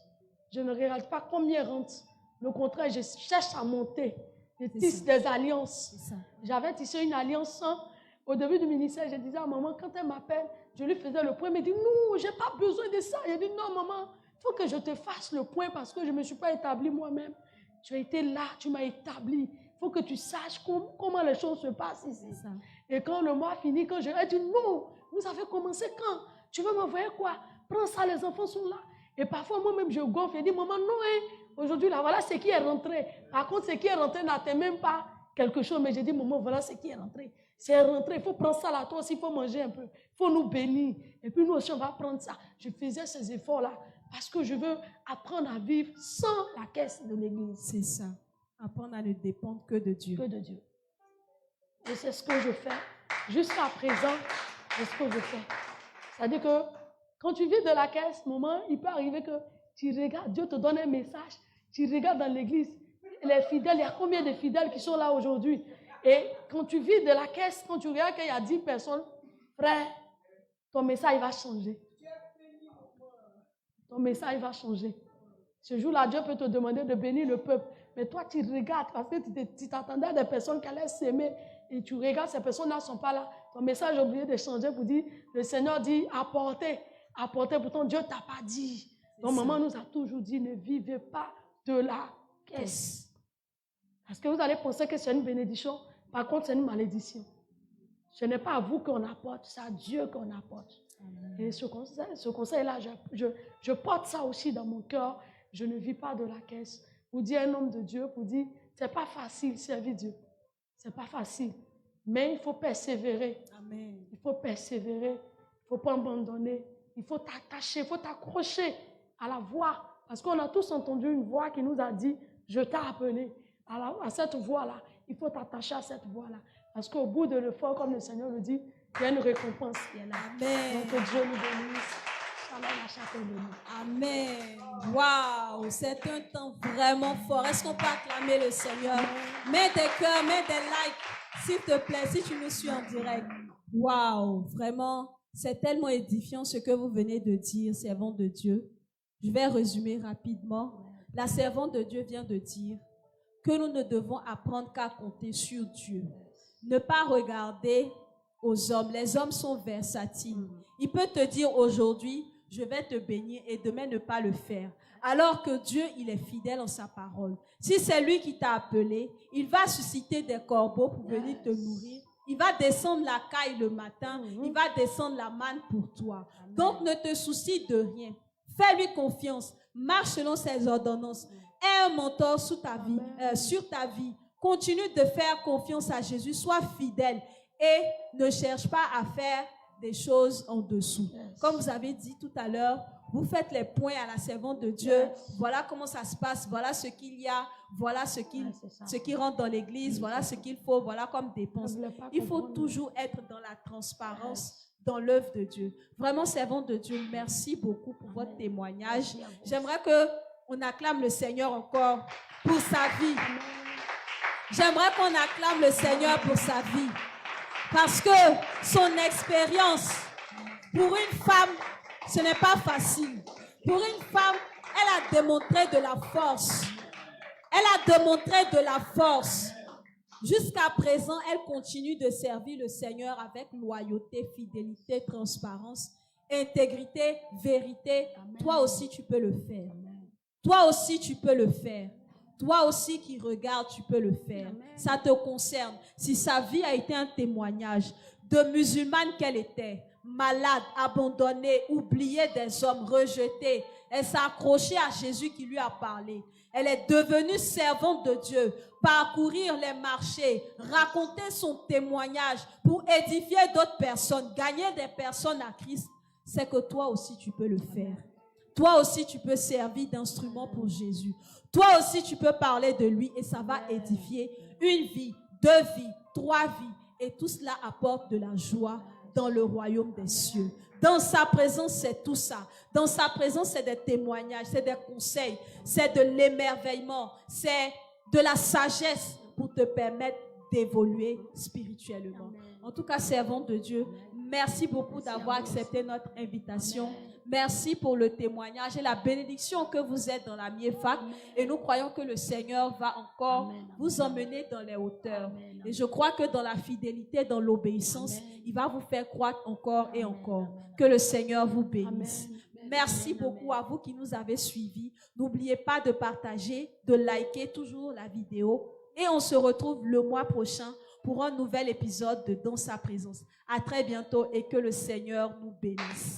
Je ne regarde pas combien rentre. Le contraire, je cherche à monter. Je tisse des alliances. J'avais tissé une alliance au début du ministère. Je disais à maman, quand elle m'appelle, je lui faisais le point. Elle me dit, non, je n'ai pas besoin de ça. Je dis, non, maman, il faut que je te fasse le point parce que je ne me suis pas établie moi-même. Tu as été là, tu m'as établi. Il faut que tu saches comment les choses se passent ici. Et quand le mois finit, quand je lui ai dit, non, vous avez commencé quand? Tu veux m'envoyer quoi? Prends ça, les enfants sont là. Et parfois, moi-même, je gonfle et dis, maman, non, hein, aujourd'hui, là, voilà ce qui est rentré. Par contre, ce qui est rentré n'atteint même pas quelque chose. Mais j'ai dit, maman, voilà ce qui est rentré. C'est rentré, il faut prendre ça là, toi aussi, il faut manger un peu. Il faut nous bénir. Et puis nous aussi, on va prendre ça. Je faisais ces efforts-là parce que je veux apprendre à vivre sans la caisse de l'église. C'est ça. Apprendre à ne dépendre que de Dieu. Que de Dieu. Et c'est ce que je fais. Jusqu'à présent, c'est ce que je fais. C'est-à-dire que quand tu vis de la caisse, maman, il peut arriver que tu regardes, Dieu te donne un message, tu regardes dans l'église, les fidèles, il y a combien de fidèles qui sont là aujourd'hui? Et quand tu vis de la caisse, quand tu regardes qu'il y a 10 personnes, frère, ton message va changer. Ton message va changer. Ce jour-là, Dieu peut te demander de bénir le peuple. Mais toi, tu regardes parce que tu t'attendais à des personnes qui allaient s'aimer et tu regardes, ces personnes-là ne sont pas là. Ton message est obligé de changer pour dire, le Seigneur dit, apportez. Apportez, pourtant Dieu ne t'a pas dit. Donc maman nous a toujours dit, ne vivez pas de la caisse. Parce que vous allez penser que c'est une bénédiction, par contre c'est une malédiction. Ce n'est pas à vous qu'on apporte, c'est à Dieu qu'on apporte. Amen. Et ce conseil-là, je porte ça aussi dans mon cœur. Je ne vis pas de la caisse. Pour dire un homme de Dieu, pour dire, c'est pas facile servir Dieu. C'est pas facile. Mais il faut persévérer. Amen. Il faut persévérer. Il ne faut pas abandonner. Il faut t'attacher, il faut t'accrocher à la voix. Parce qu'on a tous entendu une voix qui nous a dit, je t'ai appelé. À cette voix-là, il faut t'attacher à cette voix-là. Parce qu'au bout de l'effort, comme le Seigneur le dit, il y a une récompense qui est là. Amen. Donc que Dieu nous bénisse. Shalom à chacun de nous. Amen. Waouh, c'est un temps vraiment fort. Est-ce qu'on peut acclamer le Seigneur? Mets des cœurs, mets des likes, s'il te plaît, si tu me suis en direct. Waouh, vraiment, c'est tellement édifiant ce que vous venez de dire, servante de Dieu. Je vais résumer rapidement. La servante de Dieu vient de dire que nous ne devons apprendre qu'à compter sur Dieu. Ne pas regarder aux hommes. Les hommes sont versatiles. Il peut te dire aujourd'hui, je vais te bénir et demain ne pas le faire. Alors que Dieu, il est fidèle en sa parole. Si c'est lui qui t'a appelé, il va susciter des corbeaux pour venir te nourrir. Il va descendre la caille le matin. Il va descendre la manne pour toi. Amen. Donc, ne te soucie de rien. Fais-lui confiance. Marche selon ses ordonnances. Aie un mentor sur ta vie. Continue de faire confiance à Jésus. Sois fidèle et ne cherche pas à faire des choses en dessous. Comme vous avez dit tout à l'heure, vous faites les points à la servante de Dieu. Voilà comment ça se passe. Voilà ce qu'il y a. Voilà ce qui rentre dans l'église. Voilà ce qu'il faut. Voilà comme dépense. Il faut toujours être dans la transparence, dans l'œuvre de Dieu. Vraiment, servante de Dieu, merci beaucoup pour votre témoignage. J'aimerais qu'on acclame le Seigneur encore pour sa vie. J'aimerais qu'on acclame le Seigneur pour sa vie. Parce que son expérience, pour une femme, ce n'est pas facile. Pour une femme, elle a démontré de la force. Elle a démontré de la force. Jusqu'à présent, elle continue de servir le Seigneur avec loyauté, fidélité, transparence, intégrité, vérité. Amen. Toi aussi, tu peux le faire. Amen. Toi aussi, tu peux le faire. Toi aussi qui regardes, tu peux le faire. Amen. Ça te concerne. Si sa vie a été un témoignage de musulmane qu'elle était, malade, abandonnée, oubliée des hommes, rejetée, elle s'est accrochée à Jésus qui lui a parlé. Elle est devenue servante de Dieu, parcourir les marchés, raconter son témoignage pour édifier d'autres personnes, gagner des personnes à Christ. C'est que toi aussi tu peux le faire. Toi aussi tu peux servir d'instrument pour Jésus. Toi aussi tu peux parler de lui et ça va édifier une vie, 2 vies, 3 vies. Et tout cela apporte de la joie dans le royaume des cieux. Dans sa présence, c'est tout ça. Dans sa présence, c'est des témoignages, c'est des conseils, c'est de l'émerveillement, c'est de la sagesse pour te permettre d'évoluer spirituellement. En tout cas, servants de Dieu, merci beaucoup d'avoir accepté notre invitation. Merci pour le témoignage et la bénédiction que vous êtes dans la MIEFAC. Et nous croyons que le Seigneur va encore vous emmener dans les hauteurs. Et je crois que dans la fidélité, dans l'obéissance, il va vous faire croître encore et encore. Que le Seigneur vous bénisse. Merci beaucoup à vous qui nous avez suivis. N'oubliez pas de partager, de liker toujours la vidéo. Et on se retrouve le mois prochain pour un nouvel épisode de Dans sa présence. À très bientôt et que le Seigneur nous bénisse.